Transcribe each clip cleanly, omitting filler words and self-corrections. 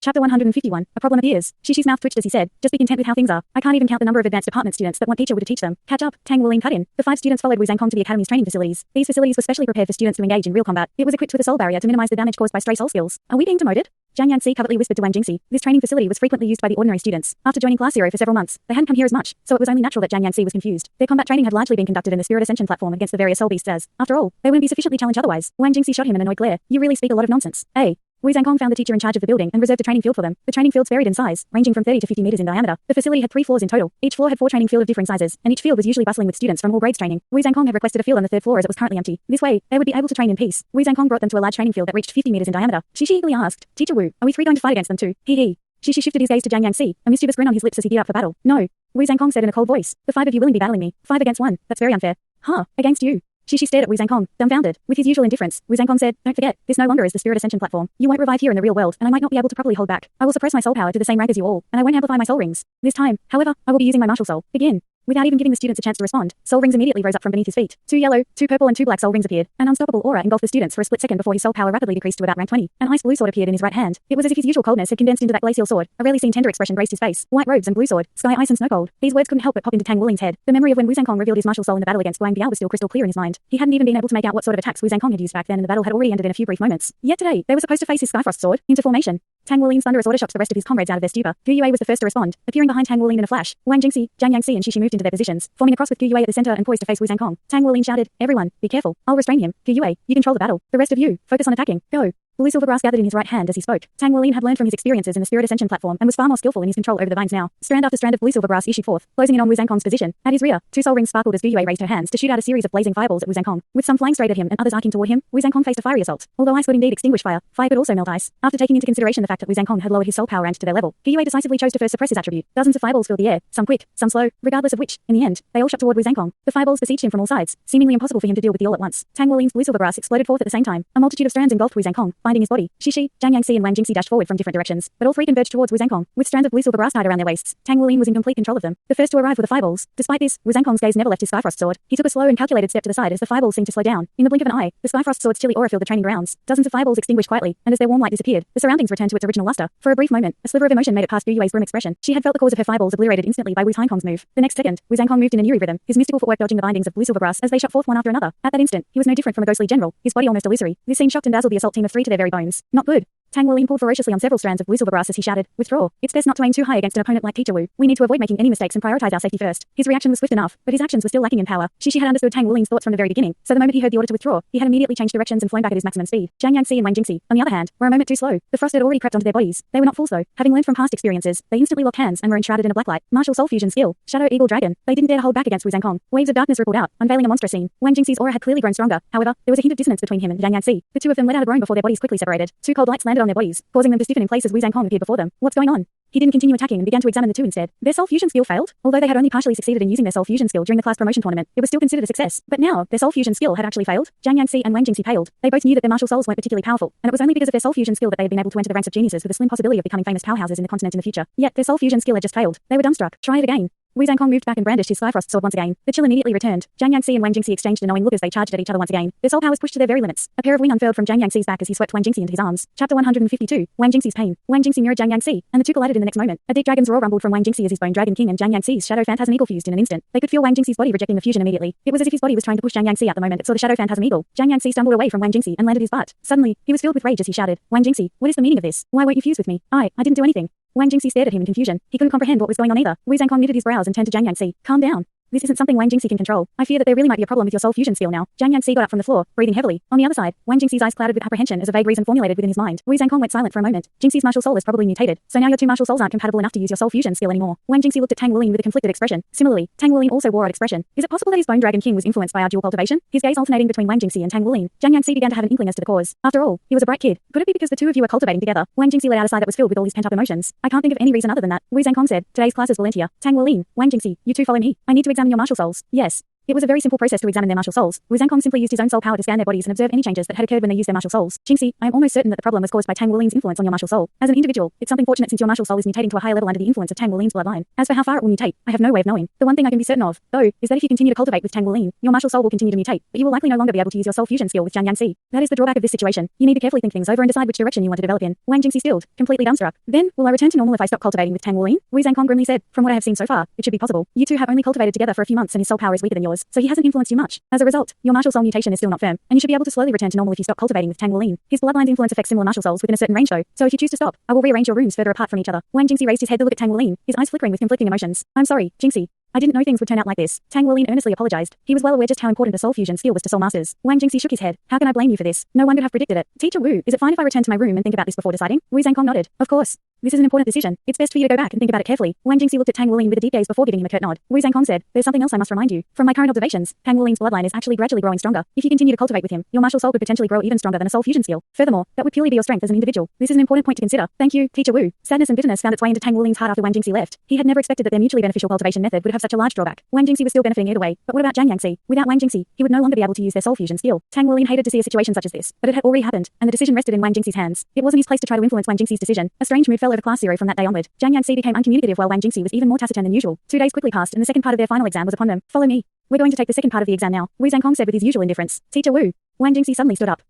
Chapter 151. A problem appears. Shishi's mouth twitched as he said, just be content with how things are. I can't even count the number of advanced department students that want teacher would to teach them. Catch up. Tang Wuling cut in. The 5 students followed Wu Zhangkong to the academy's training facilities. These facilities were specially prepared for students to engage in real combat. It was equipped with a soul barrier to minimize the damage caused by stray soul skills. Are we being demoted? Jiang Yanxi covertly whispered to Wang Jingxi. This training facility was frequently used by the ordinary students. After joining Class 0 for several months, they hadn't come here as much, so it was only natural that Jiang Yanxi was confused. Their combat training had largely been conducted in the Spirit Ascension platform against the various soul beasts as, after all, they wouldn't be sufficiently challenged otherwise. Wang Jingxi shot him an annoyed glare. You really speak a lot of nonsense. Hey. Wu Zhangkong found the teacher in charge of the building and reserved a training field for them. The training fields varied in size, ranging from 30 to 50 meters in diameter. The facility had 3 floors in total. Each floor had 4 training fields of differing sizes, and each field was usually bustling with students from all grades training. Wu Zhangkong had requested a field on the 3rd floor as it was currently empty. This way, they would be able to train in peace. Wu Zhangkong brought them to a large training field that reached 50 meters in diameter. Shishi eagerly asked, Teacher Wu, are we 3 going to fight against them too? Hee. Shishi shifted his gaze to Jiang Yanxi, a mischievous grin on his lips as he geared up for battle. No. Wu Zhangkong said in a cold voice. The 5 of you willingly battling me. 5 against 1. That's very unfair. Huh? Against you? Shishi stared at Wu Zhangkong, dumbfounded. With his usual indifference, Wu Zhangkong said, Don't forget, this no longer is the Spirit Ascension platform. You won't revive here in the real world, and I might not be able to properly hold back. I will suppress my soul power to the same rank as you all, and I won't amplify my soul rings. This time, however, I will be using my martial soul. Begin. Without even giving the students a chance to respond, soul rings immediately rose up from beneath his feet. 2 yellow, 2 purple and 2 black soul rings appeared. An unstoppable aura engulfed the students for a split second before his soul power rapidly decreased to about rank 20. An ice blue sword appeared in his right hand. It was as if his usual coldness had condensed into that glacial sword. A rarely seen tender expression graced his face. White robes and blue sword, sky ice and snow cold. These words couldn't help but pop into Tang Wuling's head. The memory of when Wu Zhangkong revealed his martial soul in the battle against Guang Biao was still crystal clear in his mind. He hadn't even been able to make out what sort of attacks Wu Zhangkong had used back then, and the battle had already ended in a few brief moments. Yet today, they were supposed to face his Skyfrost sword into formation. Tang Wuling's thunderous order shocked the rest of his comrades out of their stupor. Gu Yue was the first to respond, appearing behind Tang Wuling in a flash. Wang Jingxi, Jiang Yanxi and Shishi moved into their positions, forming a cross with Gu Yue at the center and poised to face Wu Zhangkong. Tang Wuling shouted, Everyone, be careful. I'll restrain him. Gu Yue, you control the battle. The rest of you, focus on attacking. Go. Blue silver brass gathered in his right hand as he spoke. Tang Wuling had learned from his experiences in the Spirit Ascension platform and was far more skillful in his control over the vines now. Strand after strand of blue silver brass issued forth, closing in on Wu Zhangkong's position. At his rear, 2 soul rings sparkled as Gu Yue raised her hands to shoot out a series of blazing fireballs at Wu Zhangkong. With some flying straight at him and others arcing toward him, Wu Zhangkong faced a fiery assault. Although ice could indeed extinguish fire, fire could also melt ice. After taking into consideration the fact that Wu Zhangkong had lowered his soul power and to their level, Gu Yue decisively chose to first suppress his attribute. Dozens of fireballs filled the air, some quick, some slow, regardless of which, in the end, they all shot toward Wu Zhangkong. The fireballs besieged him from all sides, seemingly impossible for him to deal with the all at once. Tang Wuling's blue silver brass exploded forth at the same time. A multitude of strands engulfed Wu Zhangkong, binding his body. Shishi, Jiang Yanxi and Wang Jingxi dashed forward from different directions, but all 3 converged towards Wu Zhangkong, with strands of blue silver brass tied around their waists. Tang Wuling was in complete control of them, the first to arrive with the fireballs. Despite this, Wu Zhangkong's gaze never left his Skyfrost sword. He took a slow and calculated step to the side as the fireballs seemed to slow down. In the blink of an eye, the Skyfrost sword's chilly aura filled the training grounds. Dozens of fireballs extinguished quietly, and as their warm light disappeared, the surroundings returned to its original luster. For a brief moment, a sliver of emotion made it past Gu Yue's grim expression. She had felt the cause of her fireballs obliterated instantly by Wu Zhangkong's move. The next second, Wu Zhangkong moved in an eerie rhythm, his mystical footwork dodging the bindings of blue silver brass as they shot forth one after another. At that instant, he was no different from a ghostly general, his body almost illusory. This scene shocked and dazzled the assault team of 3 to their very bones. Not good. Tang Wuling pulled ferociously on several strands of blue silver brass as he shouted, Withdraw. It's best not to aim too high against an opponent like Teacher Wu. We need to avoid making any mistakes and prioritize our safety first. His reaction was swift enough, but his actions were still lacking in power. Shishi had understood Tang Wuling's thoughts from the very beginning, so the moment he heard the order to withdraw, he had immediately changed directions and flown back at his maximum speed. Jiang Yanxi and Wang Jingxi, on the other hand, were a moment too slow. The frost had already crept onto their bodies. They were not fools though. Having learned from past experiences, they instantly locked hands and were enshrouded in a black light. Martial soul fusion skill. Shadow Eagle Dragon. They didn't dare to hold back against Wu Zhangkong. Waves of darkness rippled out, unveiling a monstrous scene. Wang Jingxi's aura had clearly grown stronger. However, there was a hint of dissonance between him and Jiang Yanxi. The 2 of them let out a groan before their bodies quickly separated. 2 cold lights landed on their bodies, causing them to stiffen in place as Wu Zhangkong appeared before them. What's going on? He didn't continue attacking and began to examine the 2 instead. Their soul fusion skill failed. Although they had only partially succeeded in using their soul fusion skill during the class promotion tournament, it was still considered a success. But now, their soul fusion skill had actually failed. Jiang Yanxi and Wang Jingxi paled. They both knew that their martial souls weren't particularly powerful, and it was only because of their soul fusion skill that they had been able to enter the ranks of geniuses with a slim possibility of becoming famous powerhouses in the continent in the future. Yet, their soul fusion skill had just failed. They were dumbstruck. Try it again. Wu Zhangkong moved back and brandished his Skyfrost sword once again. The chill immediately returned. Jiang Yanxi and Wang Jingxi exchanged a knowing look as they charged at each other once again. Their soul powers pushed to their very limits. A pair of wings unfurled from Jiang Yanxi's back as he swept Wang Jingxi into his arms. Chapter 152. Wang Jingxi's pain. Wang Jingxi mirrored Jiang Yanxi, and the 2 collided in the next moment. A deep dragon's roar rumbled from Wang Jingxi as his bone dragon king and Jiang Yanxi's shadow phantasm eagle fused in an instant. They could feel Wang Jingxi's body rejecting the fusion immediately. It was as if his body was trying to push Jiang Yanxi out the moment it saw the shadow phantasm eagle. Jiang Yanxi stumbled away from Wang Jingxi and landed his butt. Suddenly, he was filled with rage as he shouted, Wang Jingxi, what is the meaning of this? Why won't you fuse with me? I didn't do anything. Wang Jingxi stared at him in confusion. He couldn't comprehend what was going on either. Wu Zhangkong knitted his brows and turned to Jiang Yanxi. Calm down. This isn't something Wang Jingxi can control. I fear that there really might be a problem with your soul fusion skill now. Jiang Yanxi got up from the floor, breathing heavily. On the other side, Wang Jingxi's eyes clouded with apprehension as a vague reason formulated within his mind. Wu Zhangkong went silent for a moment. Jingxi's martial soul is probably mutated, so now your 2 martial souls aren't compatible enough to use your soul fusion skill anymore. Wang Jingxi looked at Tang Wuling with a conflicted expression. Similarly, Tang Wuling also wore an expression. Is it possible that his bone dragon king was influenced by our dual cultivation? His gaze alternating between Wang Jingxi and Tang Wuling, Jiang Yanxi began to have an inkling as to the cause. After all, he was a bright kid. Could it be because the 2 of you were cultivating together? Wang Jingxi let out a sigh that was filled with all his pent-up emotions. I can't think of any reason other than that. Wu Zhangkong said, Today's class is Valentia. Tang Wuling, Wang Jingxi, you 2 follow me. I need to examine your martial souls. Yes. It was a very simple process to examine their martial souls. Wu Zhangkong simply used his own soul power to scan their bodies and observe any changes that had occurred when they used their martial souls. Jingxi, I am almost certain that the problem was caused by Tang Wulin's influence on your martial soul. As an individual, it's something fortunate since your martial soul is mutating to a higher level under the influence of Tang Wulin's bloodline. As for how far it will mutate, I have no way of knowing. The one thing I can be certain of, though, is that if you continue to cultivate with Tang Wulin, your martial soul will continue to mutate, but you will likely no longer be able to use your soul fusion skill with Jian Yangxi. That is the drawback of this situation. You need to carefully think things over and decide which direction you want to develop in. Wang Jingxi stilled, completely dumbstruck. Then, will I return to normal if I stop cultivating with Tang Wulin? Wu Zhangkong grimly said, from what I have seen so far, it should be possible. You two have only cultivated together for a few months and his soul power is weaker than yours, so he hasn't influenced you much. As a result, your martial soul mutation is still not firm, and you should be able to slowly return to normal if you stop cultivating with Tang Wulin. His bloodline's influence affects similar martial souls within a certain range though, so if you choose to stop, I will rearrange your rooms further apart from each other. Wang Jingxi raised his head to look at Tang Wulin, his eyes flickering with conflicting emotions. I'm sorry, Jingxi. I didn't know things would turn out like this. Tang Wulin earnestly apologized. He was well aware just how important a soul fusion skill was to soul masters. Wang Jingxi shook his head. How can I blame you for this? No one could have predicted it. Teacher Wu, is it fine if I return to my room and think about this before deciding? Wu Zhangkong nodded. Of course. This is an important decision. It's best for you to go back and think about it carefully. Wang Jingxi looked at Tang Wulin with a deep gaze before giving him a curt nod. Wu Zhangkong said, there's something else I must remind you. From my current observations, Tang Wulin's bloodline is actually gradually growing stronger. If you continue to cultivate with him, your martial soul could potentially grow even stronger than a soul fusion skill. Furthermore, that would purely be your strength as an individual. This is an important point to consider. Thank you, Teacher Wu. Sadness and bitterness found its way into Tang Wulin's heart after Wang Jingxi left. He had never expected that their mutually beneficial cultivation method would have such a large drawback. Wang Jingxi was still benefiting either way, but what about Jian Yangxi? Without Wang Jingxi, he would no longer be able to use their soul fusion skill. Tang Wulin hated to see a situation such as this, but it had already happened, and the decision rested in Wang Jingxi's hands. It wasn't his place to try to influence Wang Jingxi's decision. A strange mood fell over Class 0 from that day onward. Jian Yangxi became uncommunicative while Wang Jingxi was even more taciturn than usual. 2 days quickly passed and the second part of their final exam was upon them. Follow me. We're going to take the second part of the exam now, Wu Zhangkong said with his usual indifference. Teacher Wu. Wang Jingxi suddenly stood up.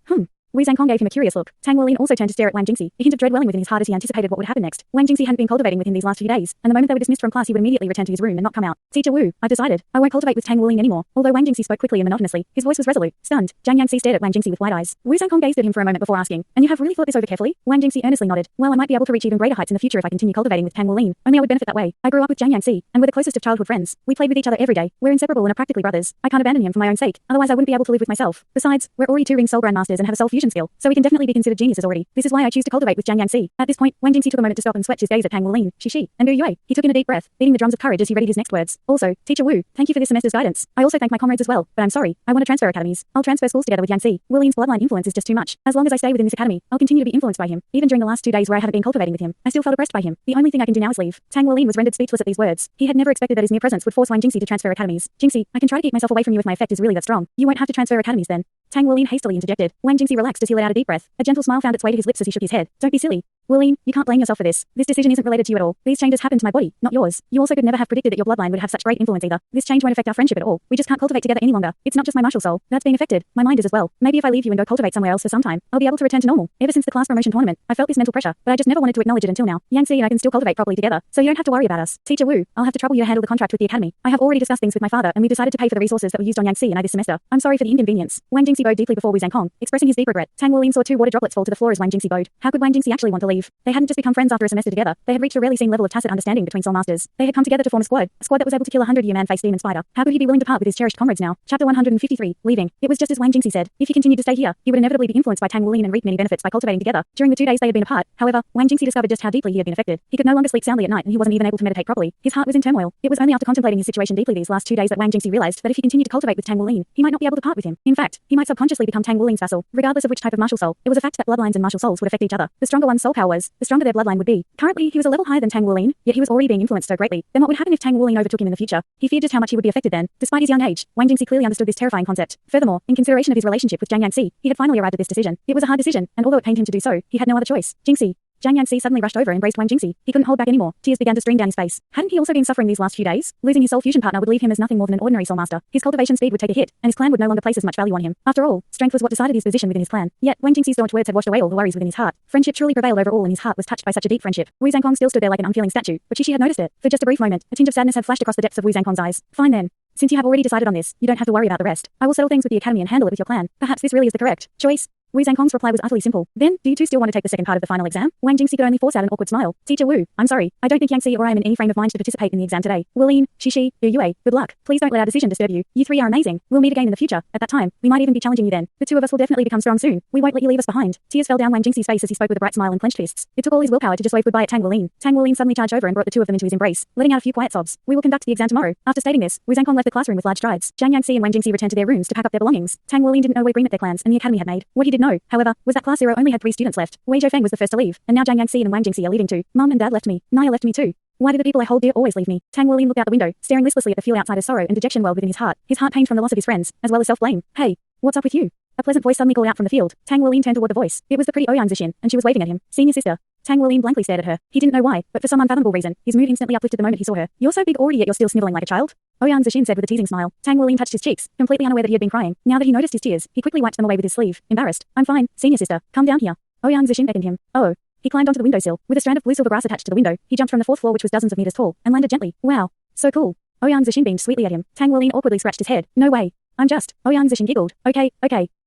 Wu Zhangkong gave him a curious look. Tang Wulin also turned to stare at Wang Jingxi, a hint of dread welling within his heart as he anticipated what would happen next. Wang Jingxi hadn't been cultivating with him these last few days, and the moment they were dismissed from class he would immediately return to his room and not come out. Teacher Wu, I've decided. I won't cultivate with Tang Wulin anymore. Although Wang Jingxi spoke quickly and monotonously, his voice was resolute. Stunned, Jian Yangxi stared at Wang Jingxi with wide eyes. Wu Zhangkong gazed at him for a moment before asking, and you have really thought this over carefully? Wang Jingxi earnestly nodded. Well, I might be able to reach even greater heights in the future if I continue cultivating with Tang Wulin. Only I would benefit that way. I grew up with Jian Yangxi, and we're the closest of childhood friends. We played with each other every day. We're inseparable and are practically brothers. I can't abandon him for my own sake, otherwise I wouldn't be able to live with myself. Besides, we're already 2 ring soul grandmasters and have a soul fusion skill, so we can definitely be considered geniuses already. This is why I choose to cultivate with Jian Yangxi. At this point, Wang Jingxi took a moment to stop and swept his gaze at Tang Wulin, Shishi, and Dou Yue. He took in a deep breath, beating the drums of courage as he readied his next words. Also, Teacher Wu, thank you for this semester's guidance. I also thank my comrades as well, but I'm sorry. I want to transfer academies. I'll transfer schools together with Yangxi. Wulin's bloodline influence is just too much. As long as I stay within this academy, I'll continue to be influenced by him. Even during the last 2 days where I haven't been cultivating with him, I still felt oppressed by him. The only thing I can do now is leave. Tang Wulin was rendered speechless at these words. He had never expected that his mere presence would force Wang Jingxi to transfer academies. Jingxi, I can try to keep myself away from you if my effect is really that strong. You won't have to transfer academies then. Tang Wulin hastily interjected. Wang Jingxi relaxed as he let out a deep breath. A gentle smile found its way to his lips as he shook his head. Don't be silly. Wulin, you can't blame yourself for this. This decision isn't related to you at all. These changes happened to my body, not yours. You also could never have predicted that your bloodline would have such great influence either. This change won't affect our friendship at all. We just can't cultivate together any longer. It's not just my martial soul that's being affected. My mind is as well. Maybe if I leave you and go cultivate somewhere else for some time, I'll be able to return to normal. Ever since the class promotion tournament, I felt this mental pressure, but I just never wanted to acknowledge it until now. Yangxi and I can still cultivate properly together, so you don't have to worry about us. Teacher Wu, I'll have to trouble you to handle the contract with the academy. I have already discussed things with my father, and we decided to pay for the resources that were used on Yangxi and I this semester. I'm sorry for the inconvenience. Wang Jingxi bowed deeply before Wu Zhangkong, expressing his deep regret. Tang Wulin saw 2 water droplets fall to the floor as Wang Jingxi bowed. How could Wang Jingxi actually want to leave? They hadn't just become friends after a semester together. They had reached a rarely seen level of tacit understanding between soul masters. They had come together to form a squad that was able to kill a 100-year man-faced demon spider. How could he be willing to part with his cherished comrades now? Chapter 153, Leaving. It was just as Wang Jingxi said. If he continued to stay here, he would inevitably be influenced by Tang Wulin and reap many benefits by cultivating together. During the 2 days they had been apart, however, Wang Jingxi discovered just how deeply he had been affected. He could no longer sleep soundly at night and he wasn't even able to meditate properly. His heart was in turmoil. It was only after contemplating his situation deeply these last 2 days that Wang Jingxi realized that if he continued to cultivate with Tang Wulin, he might not be able to part with him. In fact, he might subconsciously become Tang Wulin's vassal, regardless of which type of martial soul. It was a fact that bloodlines and martial souls would affect each other. The stronger one's soul power was, the stronger their bloodline would be. Currently, he was a level higher than Tang Wulin, yet he was already being influenced so greatly. Then what would happen if Tang Wulin overtook him in the future? He feared just how much he would be affected then. Despite his young age, Wang Jingxi clearly understood this terrifying concept. Furthermore, in consideration of his relationship with Jian Yangxi, he had finally arrived at this decision. It was a hard decision, and although it pained him to do so, he had no other choice. Jingxi. Jian Yangxi suddenly rushed over and embraced Wang Jingxi. He couldn't hold back anymore. Tears began to stream down his face. Hadn't he also been suffering these last few days? Losing his soul fusion partner would leave him as nothing more than an ordinary soul master. His cultivation speed would take a hit, and his clan would no longer place as much value on him. After all, strength was what decided his position within his clan. Yet, Wang Jingxi's staunch words had washed away all the worries within his heart. Friendship truly prevailed over all, and his heart was touched by such a deep friendship. Wu Zhangkong still stood there like an unfeeling statue, but Shishi had noticed it. For just a brief moment, a tinge of sadness had flashed across the depths of Wu Zhangkong's eyes. Fine then. Since you have already decided on this, you don't have to worry about the rest. I will settle things with the academy and handle it with your clan. Perhaps this really is the correct choice. Wu Zhangkong's reply was utterly simple. Then, do you two still want to take the second part of the final exam? Wang Jingxi could only force out an awkward smile. Teacher Wu, I'm sorry. I don't think Yangxi or I am in any frame of mind to participate in the exam today. Wulin, Shishi, Dou Yue, good luck. Please don't let our decision disturb you. You 3 are amazing. We'll meet again in the future. At that time, we might even be challenging you then. The 2 of us will definitely become strong soon. We won't let you leave us behind. Tears fell down Wang Jingxi's face as he spoke with a bright smile and clenched fists. It took all his willpower to just wave goodbye at Tang Wulin. Tang Wulin suddenly charged over and brought the 2 of them into his embrace, letting out a few quiet sobs. We will conduct the exam tomorrow. After stating this, Wu Zhangkong left the classroom with large strides. Jian Yangxi and Wang Jingxi returned to their rooms to pack up their belongings. Tang Wulin didn't know what agreement their clans and the academy had made. What he did know, however, was that class 0 only had 3 students left. Wei Zhou Feng was the first to leave, and now Jian Yangxi and Wang Jingxi are leaving too. Mum and Dad left me. Naya left me too. Why do the people I hold dear always leave me? Tang Wuling looked out the window, staring listlessly at the field outside as sorrow and dejection welled within his heart. His heart pained from the loss of his friends, as well as self-blame. Hey, what's up with you? A pleasant voice suddenly called out from the field. Tang Wuling turned toward the voice. It was the pretty Ouyang Zixin, and she was waving at him. Senior sister. Tang Wuling blankly stared at her. He didn't know why, but for some unfathomable reason, his mood instantly uplifted the moment he saw her. You're so big already yet you're still sniveling like a child? Ouyang Zixin said with a teasing smile. Tang Wuling touched his cheeks, completely unaware that he had been crying. Now that he noticed his tears, he quickly wiped them away with his sleeve. Embarrassed. I'm fine, senior sister. Come down here. Ouyang Zixin beckoned him. Oh. He climbed onto the windowsill. With a strand of blue-silver grass attached to the window, he jumped from the fourth floor which was dozens of meters tall, and landed gently. Wow. So cool. Ouyang Zixin beamed sweetly at him. Tang Wuling awkwardly scratched his head. No way. I'm just. Ouyang Zixin giggled. Okay.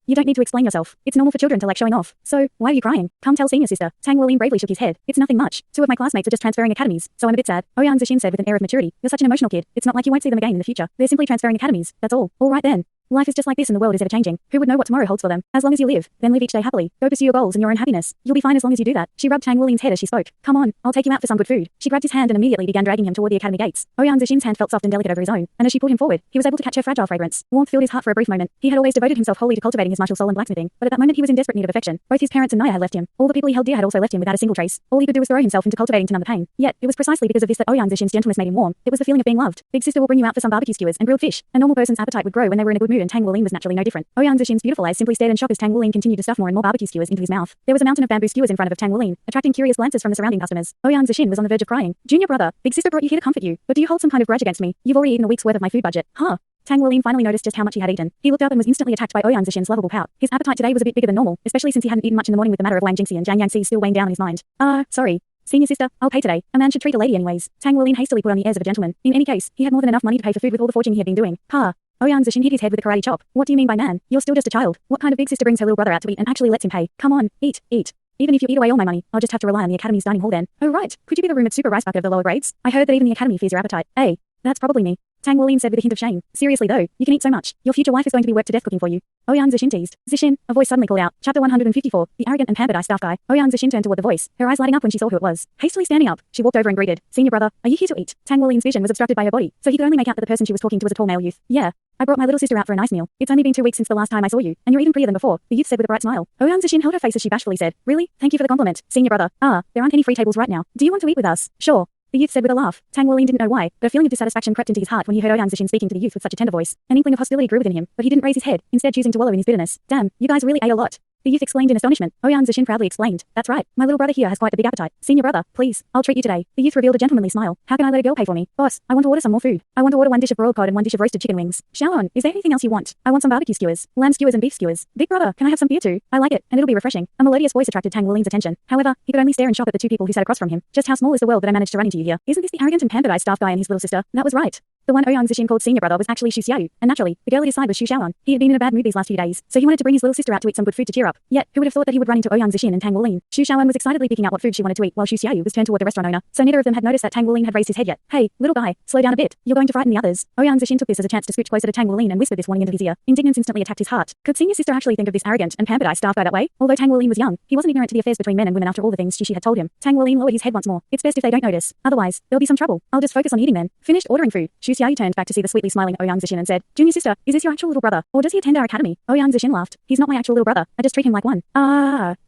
You don't need to explain yourself. It's normal for children to like showing off. So, why are you crying? Come tell senior sister. Tang Wuling bravely shook his head. It's nothing much. 2 of my classmates are just transferring academies, so I'm a bit sad. Ouyang Zixin said with an air of maturity. You're such an emotional kid. It's not like you won't see them again in the future. They're simply transferring academies. That's all. All right then. Life is just like this and the world is ever changing. Who would know what tomorrow holds for them? As long as you live, then live each day happily. Go pursue your goals and your own happiness. You'll be fine as long as you do that. She rubbed Tang Wuling's head as she spoke. Come on, I'll take you out for some good food. She grabbed his hand and immediately began dragging him toward the academy gates. Ouyang Zixin's hand felt soft and delicate over his own, and as she pulled him forward, he was able to catch her fragile fragrance. Warmth filled his heart for a brief moment. He had always devoted himself wholly to cultivating his martial soul and blacksmithing, but at that moment he was in desperate need of affection. Both his parents and Naya had left him. All the people he held dear had also left him without a single trace. All he could do was throw himself into cultivating to numb the pain. Yet, it was precisely because of this that Ouyang Zixin's gentleness made him warm. It was the feeling of being loved. Big sister will bring you out for some barbecue skewers and grilled fish. A normal person's appetite would grow when they were in a good mood, and Tang Wuling was naturally no different. Ouyang Zixin's beautiful eyes simply stared in shock as Tang Wuling continued to stuff more and more barbecue skewers into his mouth. There was a mountain of bamboo skewers in front of Tang Wuling, attracting curious glances from the surrounding customers. Ouyang Zixin was on the verge of crying. Junior brother, big sister brought you here to comfort you, but do you hold some kind of grudge against me? You've already eaten a week's worth of my food budget. Huh? Tang Wuling finally noticed just how much he had eaten. He looked up and was instantly attacked by Ouyang Zixin's lovable pout. His appetite today was a bit bigger than normal, especially since he hadn't eaten much in the morning with the matter of Wang Jingxi and Jiang Yangxi still weighing down on his mind. Sorry. Senior sister, I'll pay today. A man should treat a lady anyways. Tang Wuling hastily put on the airs of a gentleman. In any case, he had more than enough money to pay for food with all the fortune he had been doing. Ouyang Zixin hit his head with a karate chop. What do you mean by man? You're still just a child. What kind of big sister brings her little brother out to eat and actually lets him pay? Come on, eat. Even if you eat away all my money, I'll just have to rely on the academy's dining hall then. Oh right, could you be the rumored super rice bucket of the lower grades? I heard that even the academy fears your appetite. Hey, that's probably me. Tang Wuling said with a hint of shame. Seriously though, you can eat so much. Your future wife is going to be worked to death cooking for you. Ouyang Zixin teased. Zixin, a voice suddenly called out. Chapter 154. The arrogant and pampered eye staff guy. Ouyang Zixin turned toward the voice, her eyes lighting up when she saw who it was. Hastily standing up, she walked over and greeted. Senior brother, are you here to eat? Tang Wuling's vision was obstructed by her body, so he could only make out that the person she was talking to was a tall male youth. Yeah. I brought my little sister out for a nice meal. It's only been 2 weeks since the last time I saw you, and you're even prettier than before, the youth said with a bright smile. Ouyang Zixin held her face as she bashfully said, Really? Thank you for the compliment, senior brother. There aren't any free tables right now. Do you want to eat with us? Sure. The youth said with a laugh. Tang Wuling didn't know why, but a feeling of dissatisfaction crept into his heart when he heard Ouyang Zixin speaking to the youth with such a tender voice. An inkling of hostility grew within him, but he didn't raise his head, instead choosing to wallow in his bitterness. Damn, you guys really ate a lot. The youth exclaimed in astonishment. Ouyang Zixin proudly explained. That's right. My little brother here has quite the big appetite. Senior brother, please, I'll treat you today. The youth revealed a gentlemanly smile. How can I let a girl pay for me? Boss, I want to order some more food. I want to order 1 dish of broiled cod and 1 dish of roasted chicken wings. Xiaoan, is there anything else you want? I want some barbecue skewers, lamb skewers and beef skewers. Big brother, can I have some beer too? I like it, and it'll be refreshing. A melodious voice attracted Tang Wuling's attention. However, he could only stare in shock at the 2 people who sat across from him. Just how small is the world that I managed to run into you here? Isn't this the arrogant and pampered eye staff guy and his little sister? That was right. The one Ouyang Zixin called senior brother was actually Xu Xiaoyu, and naturally, the girl at his side was Xu Xiaoan. He had been in a bad mood these last few days, so he wanted to bring his little sister out to eat some good food to cheer up. Yet, who would have thought that he would run into Ouyang Zixin and Tang Wuling? Xu Xiaoan was excitedly picking out what food she wanted to eat, while Xu Xiaoyu was turned toward the restaurant owner, so neither of them had noticed that Tang Wuling had raised his head yet. Hey, little guy, slow down a bit. You're going to frighten the others. Ouyang Zixin took this as a chance to scooch closer to Tang Wuling and whispered this warning into his ear. Indignance instantly attacked his heart. Could senior sister actually think of this arrogant and pampered eye staff guy that way? Although Tang Wuling was young, he wasn't ignorant to the affairs between men and women after all the things Xu had told him. Tang Wuling lowered his head once more. It's best if they don't notice. Otherwise, there'll be some trouble. I'll just focus on eating then. Finished ordering food. Xu Xiaoyu turned back to see the sweetly smiling Ouyang Zixin and said, Junior sister, is this your actual little brother? Or does he attend our academy? Ouyang Zixin laughed. He's not my actual little brother. I just treat him like one.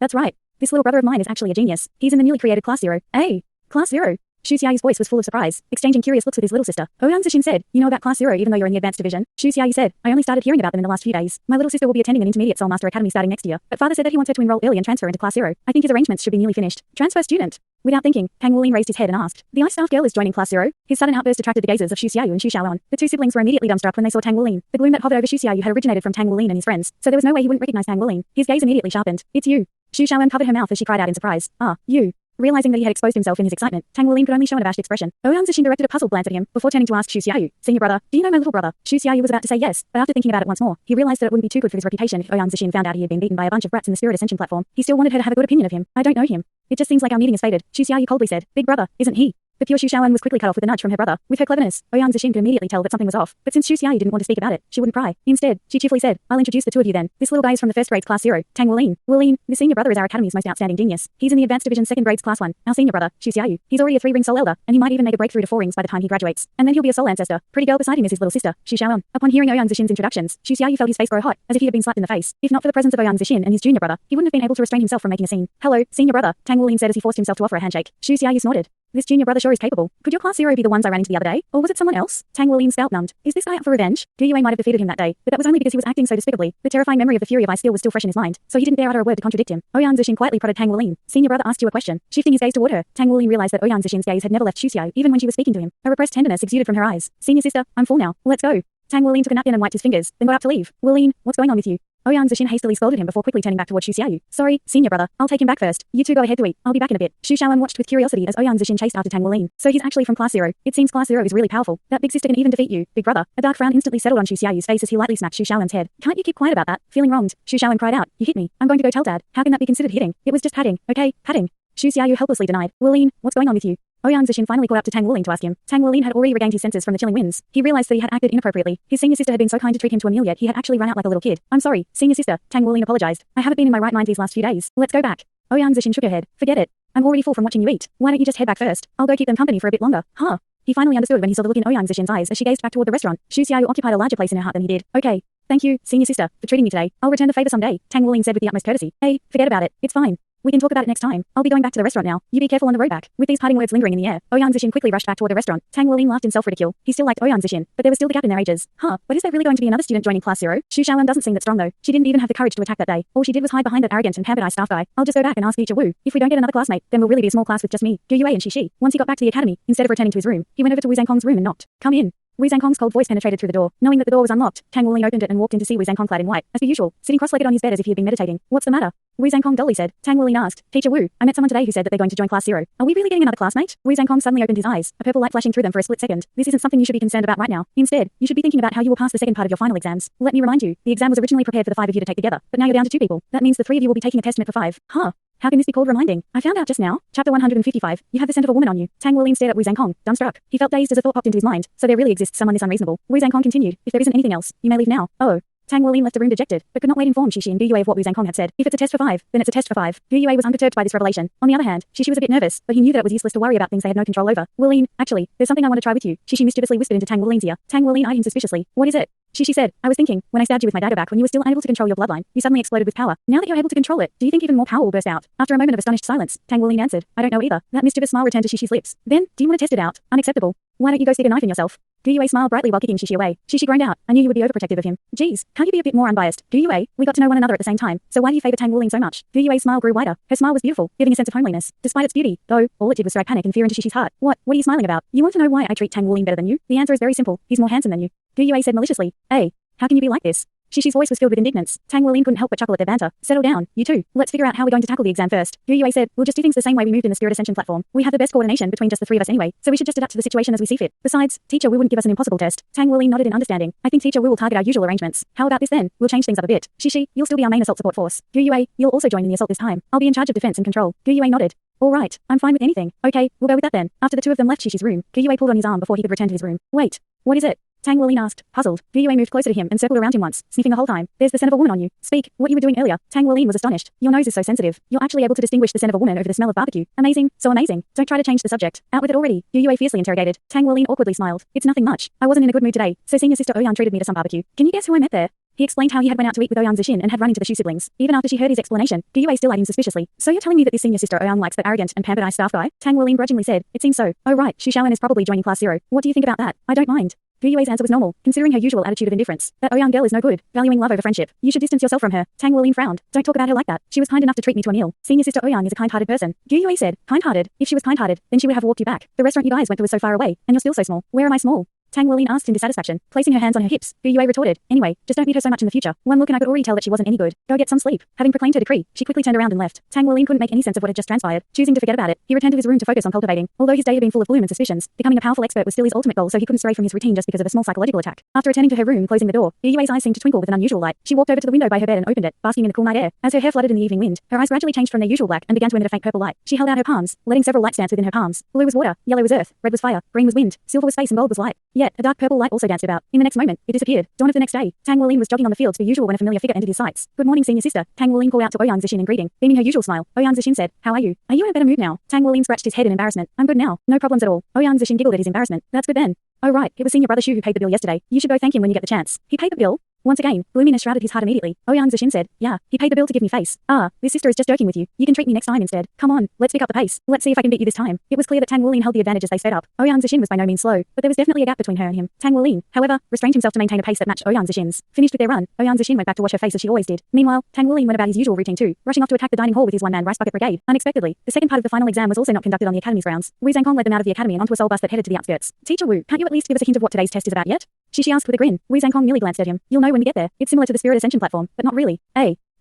That's right. This little brother of mine is actually a genius. He's in the newly created Class 0. Hey, Class 0. Xu Xiaoyu's voice was full of surprise, exchanging curious looks with his little sister. Ouyang Zixin said, You know about Class 0 even though you're in the advanced division? Xu Xiaoyu said, I only started hearing about them in the last few days. My little sister will be attending an intermediate Soul Master Academy starting next year, but father said that he wants her to enroll early and transfer into Class 0. I think his arrangements should be nearly finished. Transfer student. Without thinking, Tang Wuling raised his head and asked, The ice staff girl is joining Class 0? His sudden outburst attracted the gazes of Xu Xiaoyu and Xu Xiaoan. The 2 siblings were immediately dumbstruck when they saw Tang Wuling. The gloom that hovered over Xu Xiaoyu had originated from Tang Wuling and his friends, so there was no way he wouldn't recognize Tang Wuling. His gaze immediately sharpened. It's you. Xu Xiaoan covered her mouth as she cried out in surprise. You. Realizing that he had exposed himself in his excitement, Tang Wuling could only show an abashed expression. Ouyang Zixin directed a puzzled glance at him before turning to ask Xu Xiaoyu, Senior brother, do you know my little brother? Xu Xiaoyu was about to say yes, but after thinking about it once more, he realized that it wouldn't be too good for his reputation if Ouyang Zixin found out he had been beaten by a bunch of brats in the Spirit Ascension platform. He still wanted her to have a good opinion of him. I don't know him. It just seems like our meeting is fated. Xu Xiaoyu coldly said, Big brother, isn't he? The pure Xu Xiaoan was quickly cut off with a nudge from her brother. With her cleverness, Ouyang Zixin could immediately tell that something was off, but since Xu Xiaoyu didn't want to speak about it, she wouldn't pry. Instead, she cheerfully said, I'll introduce the 2 of you then. This little guy is from the 1st grades Class 0, Tang Wuling. Wuling, the senior brother is our academy's most outstanding genius. He's in the advanced division 2nd grades Class 1. Our senior brother, Xu Xiaoyu. He's already a 3-ring soul elder, and he might even make a breakthrough to 4 rings by the time he graduates. And then he'll be a soul ancestor. Pretty girl beside him is his little sister, Xu Xiaoan. Upon hearing Ouyang Zixin's introductions, Xu Xiaoyu felt his face grow hot, as if he had been slapped in the face. If not for the presence of Ouyang Zixin and his junior brother, he wouldn't have been able to restrain himself from making a scene. Hello, senior brother, Tang Wuling said as he forced himself to offer a handshake. Xu Xiaoyu snorted. This junior brother sure is capable. Could your class zero be the ones I ran into the other day? Or was it someone else? Tang Wulin's scalp numbed. Is this guy up for revenge? Dou Yue might have defeated him that day, but that was only because he was acting so despicably. The terrifying memory of the fury of ice steel was still fresh in his mind, so he didn't dare utter a word to contradict him. Ouyang Zixin quietly prodded Tang Wulin. Senior brother asked you a question. Shifting his gaze toward her, Tang Wulin realized that Ouyang Zixin's gaze had never left Xu Xiao, even when she was speaking to him. A repressed tenderness exuded from her eyes. Senior sister, I'm full now. Let's go. Tang Wulin took a napkin and wiped his fingers, then got up to leave. Wulin, what's going on with you? Ouyang Zixin hastily scolded him before quickly turning back toward Xu Xiaoyu. Sorry, senior brother, I'll take him back first. You two go ahead to eat. I'll be back in a bit. Xu Xiaoyan watched with curiosity as Ouyang Zixin chased after Tang Wulin. So he's actually from class 0. It seems class 0 is really powerful. That big sister can even defeat you, big brother. A dark frown instantly settled on Xu Xiaoyu's face as he lightly smacked Xu Xiaoyan's head. Can't you keep quiet about that? Feeling wronged, Xu Xiaoyan cried out. You hit me. I'm going to go tell dad. How can that be considered hitting? It was just patting. Okay, patting. Xu Xiaoyu helplessly denied. Wulin, what's going on with you? Ouyang Zixin finally caught up to Tang Wulin to ask him. Tang Wulin had already regained his senses from the chilling winds. He realized that he had acted inappropriately. His senior sister had been so kind to treat him to a meal, yet he had actually run out like a little kid. I'm sorry, senior sister. Tang Wulin apologized. I haven't been in my right mind these last few days. Let's go back. Ouyang Zixin shook her head. Forget it. I'm already full from watching you eat. Why don't you just head back first? I'll go keep them company for a bit longer. Huh? He finally understood when he saw the look in Ouyang Zixin's eyes as she gazed back toward the restaurant. Xu Xiaoyu occupied a larger place in her heart than he did. Okay. Thank you, senior sister, for treating me today. I'll return the favor someday, Tang Wulin said with the utmost courtesy. Hey, forget about it. It's fine. We can talk about it next time. I'll be going back to the restaurant now. You be careful on the road back. With these parting words lingering in the air, Ouyang Zixin quickly rushed back toward the restaurant. Tang Wulin laughed in self-ridicule. He still liked Ouyang Zixin, but there was still the gap in their ages. Huh, but is there really going to be another student joining class 0? Xu Xiaoyan doesn't seem that strong though. She didn't even have the courage to attack that day. All she did was hide behind that arrogant and pampered ice staff guy. I'll just go back and ask Teacher Wu. If we don't get another classmate, then we'll really be a small class with just me, Dou Yue and Xi. Once he got back to the academy, instead of returning to his room, he went over to Wu Zhangkong's room and knocked. Come in. Wu Zhangkong's cold voice penetrated through the door. Knowing that the door was unlocked, Tang Wulin opened it and walked in to see Wu Zhangkong clad in white, as per usual, sitting cross-legged on his bed as if he had been meditating. What's the matter? Wu Zhangkong dully said. Tang Wulin asked, Teacher Wu, I met someone today who said that they're going to join class 0. Are we really getting another classmate? Wu Zhangkong suddenly opened his eyes, a purple light flashing through them for a split second. This isn't something you should be concerned about right now. Instead, you should be thinking about how you will pass the second part of your final exams. Let me remind you, the exam was originally prepared for the 5 of you to take together, but now you're down to 2 people. That means the 3 of you will be taking a test meant for 5. Huh? How can this be called reminding? I found out just now. Chapter 155. You have the scent of a woman on you. Tang Wulin stared at Wu Zhangkong, dumbstruck. He felt dazed as a thought popped into his mind. So there really exists someone this unreasonable. Wu Zhangkong continued. If there isn't anything else, you may leave now. Oh. Tang Wulin left the room dejected, but could not wait inform Xi and Dou Yue of what Wu Zhangkong had said. If it's a test for 5, then it's a test for 5. Dou Yue was unperturbed by this revelation. On the other hand, Xi was a bit nervous, but he knew that it was useless to worry about things they had no control over. Wulin, actually, there's something I want to try with you. Xi mischievously whispered into Tang Wulin's ear. Tang Wulin eyed him suspiciously. What is it? Xi said, I was thinking, when I stabbed you with my dagger back when you were still unable to control your bloodline, you suddenly exploded with power. Now that you're able to control it, do you think even more power will burst out? After a moment of astonished silence, Tang Wulin answered, I don't know either. That mischievous smile returned to Xi's lips. Then, do you want to test it out? Unacceptable. Why don't you go stick a knife in yourself? Dou Yue smiled brightly while kicking Xi away. Xi groaned out. I knew you would be overprotective of him. Geez, can't you be a bit more unbiased? Dou Yue, we got to know one another at the same time, so why do you favor Tang Wulin so much? Dou Yue's smile grew wider. Her smile was beautiful, giving a sense of homeliness. Despite its beauty, though, all it did was strike panic and fear into Xi's heart. What are you smiling about? You want to know why I treat Tang Wulin better than you? The answer is very simple. He's more handsome than you. Dou Yue said maliciously. Hey, how can you be like this? Xi's voice was filled with indignance. Tang Wulin couldn't help but chuckle at their banter. Settle down, you two. Let's figure out how we're going to tackle the exam first. Dou Yue said, we'll just do things the same way we moved in the Spirit Ascension platform. We have the best coordination between just the 3 of us anyway, so we should just adapt to the situation as we see fit. Besides, Teacher Wu wouldn't give us an impossible test. Tang Wulin nodded in understanding. I think Teacher Wu will target our usual arrangements. How about this then? We'll change things up a bit. Xi, you'll still be our main assault support force. Dou Yue, you'll also join in the assault this time. I'll be in charge of defense and control. Dou Yue nodded. All right, I'm fine with anything. Okay, we'll go with that then. After the 2 of them left Xi's room, Dou Yue pulled on his arm before he could return to his room. Wait, what is it? Tang Wulin asked, puzzled. Dou Yue moved closer to him and circled around him once, sniffing the whole time. There's the scent of a woman on you. Speak, what you were doing earlier. Tang Wulin was astonished. Your nose is so sensitive. You're actually able to distinguish the scent of a woman over the smell of barbecue. Amazing, so amazing. Don't try to change the subject. Out with it already. Dou Yue fiercely interrogated. Tang Wulin awkwardly smiled. It's nothing much. I wasn't in a good mood today, so senior sister Ouyang treated me to some barbecue. Can you guess who I met there? He explained how he had went out to eat with Ouyang Zixin and had run into the Shu siblings. Even after she heard his explanation, Dou Yue still eyed him suspiciously. So you're telling me that this senior sister Ouyang likes that arrogant and pampered ice staff guy? Tang Wulin grudgingly said, it seems so. Oh right, Xu Xiaoyan is probably joining class 0. What do you think about that? I don't mind. Dou Yue's answer was normal, considering her usual attitude of indifference. That Ouyang girl is no good, valuing love over friendship. You should distance yourself from her. Tang Wulin frowned. Don't talk about her like that. She was kind enough to treat me to a meal. Senior sister Ouyang is a kind-hearted person. Dou Yue said, kind-hearted? If she was kind-hearted, then she would have walked you back. The restaurant you guys went to was so far away, and you're still so small. Where am I small? Tang Wulin asked in dissatisfaction, placing her hands on her hips. Dou Yue retorted, anyway, just don't meet her so much in the future. One look and I could already tell that she wasn't any good. Go get some sleep. Having proclaimed her decree, she quickly turned around and left. Tang Wulin couldn't make any sense of what had just transpired. Choosing to forget about it, he returned to his room to focus on cultivating. Although his day had been full of gloom and suspicions, becoming a powerful expert was still his ultimate goal, so he couldn't stray from his routine just because of a small psychological attack. After returning to her room and closing the door, Dou Yue's eyes seemed to twinkle with an unusual light. She walked over to the window by her bed and opened it, basking in the cool night air. As her hair flooded in the evening wind, her eyes gradually changed from their usual black and began to emit a faint purple light. She held out her palms, letting several lights dance within her palms. Blue was water, yellow was earth, red was fire, green was wind, silver was space and gold was light. Yet, a dark purple light also danced about. In the next moment, it disappeared. Dawn of the next day, Tang Wulin was jogging on the fields per usual when a familiar figure entered his sights. Good morning, senior sister. Tang Wulin called out to Ouyang Zixin in greeting, beaming her usual smile. Ouyang Zixin said, how are you? Are you in a better mood now? Tang Wulin scratched his head in embarrassment. I'm good now. No problems at all. Ouyang Zixin giggled at his embarrassment. That's good then. Oh right, it was senior brother Xu who paid the bill yesterday. You should go thank him when you get the chance. He paid the bill? Once again, gloominess shrouded his heart immediately. Ouyang Zishin said, yeah, he paid the bill to give me face. Ah, this sister is just joking with you. You can treat me next time instead. Come on, let's pick up the pace. Let's see if I can beat you this time. It was clear that Tang Wulin held the advantage as they sped up. Ouyang Zishin was by no means slow, but there was definitely a gap between her and him. Tang Wulin, however, restrained himself to maintain a pace that matched Ouyang Zishin's. Finished with their run, Ouyang Zishin went back to wash her face as she always did. Meanwhile, Tang Wulin went about his usual routine too, rushing off to attack the dining hall with his one-man rice bucket brigade. Unexpectedly, the second part of the final exam was also not conducted on the academy's grounds. Wu Zhangkong led them out of the academy and onto a soul bus that headed to the outskirts. Teacher Wu, can't you at least give us a hint of what today's test is about yet? Shishi asked with a grin. Wu Zhangkong merely glanced at him. You'll know when we get there. It's similar to the Spirit Ascension platform, but not really.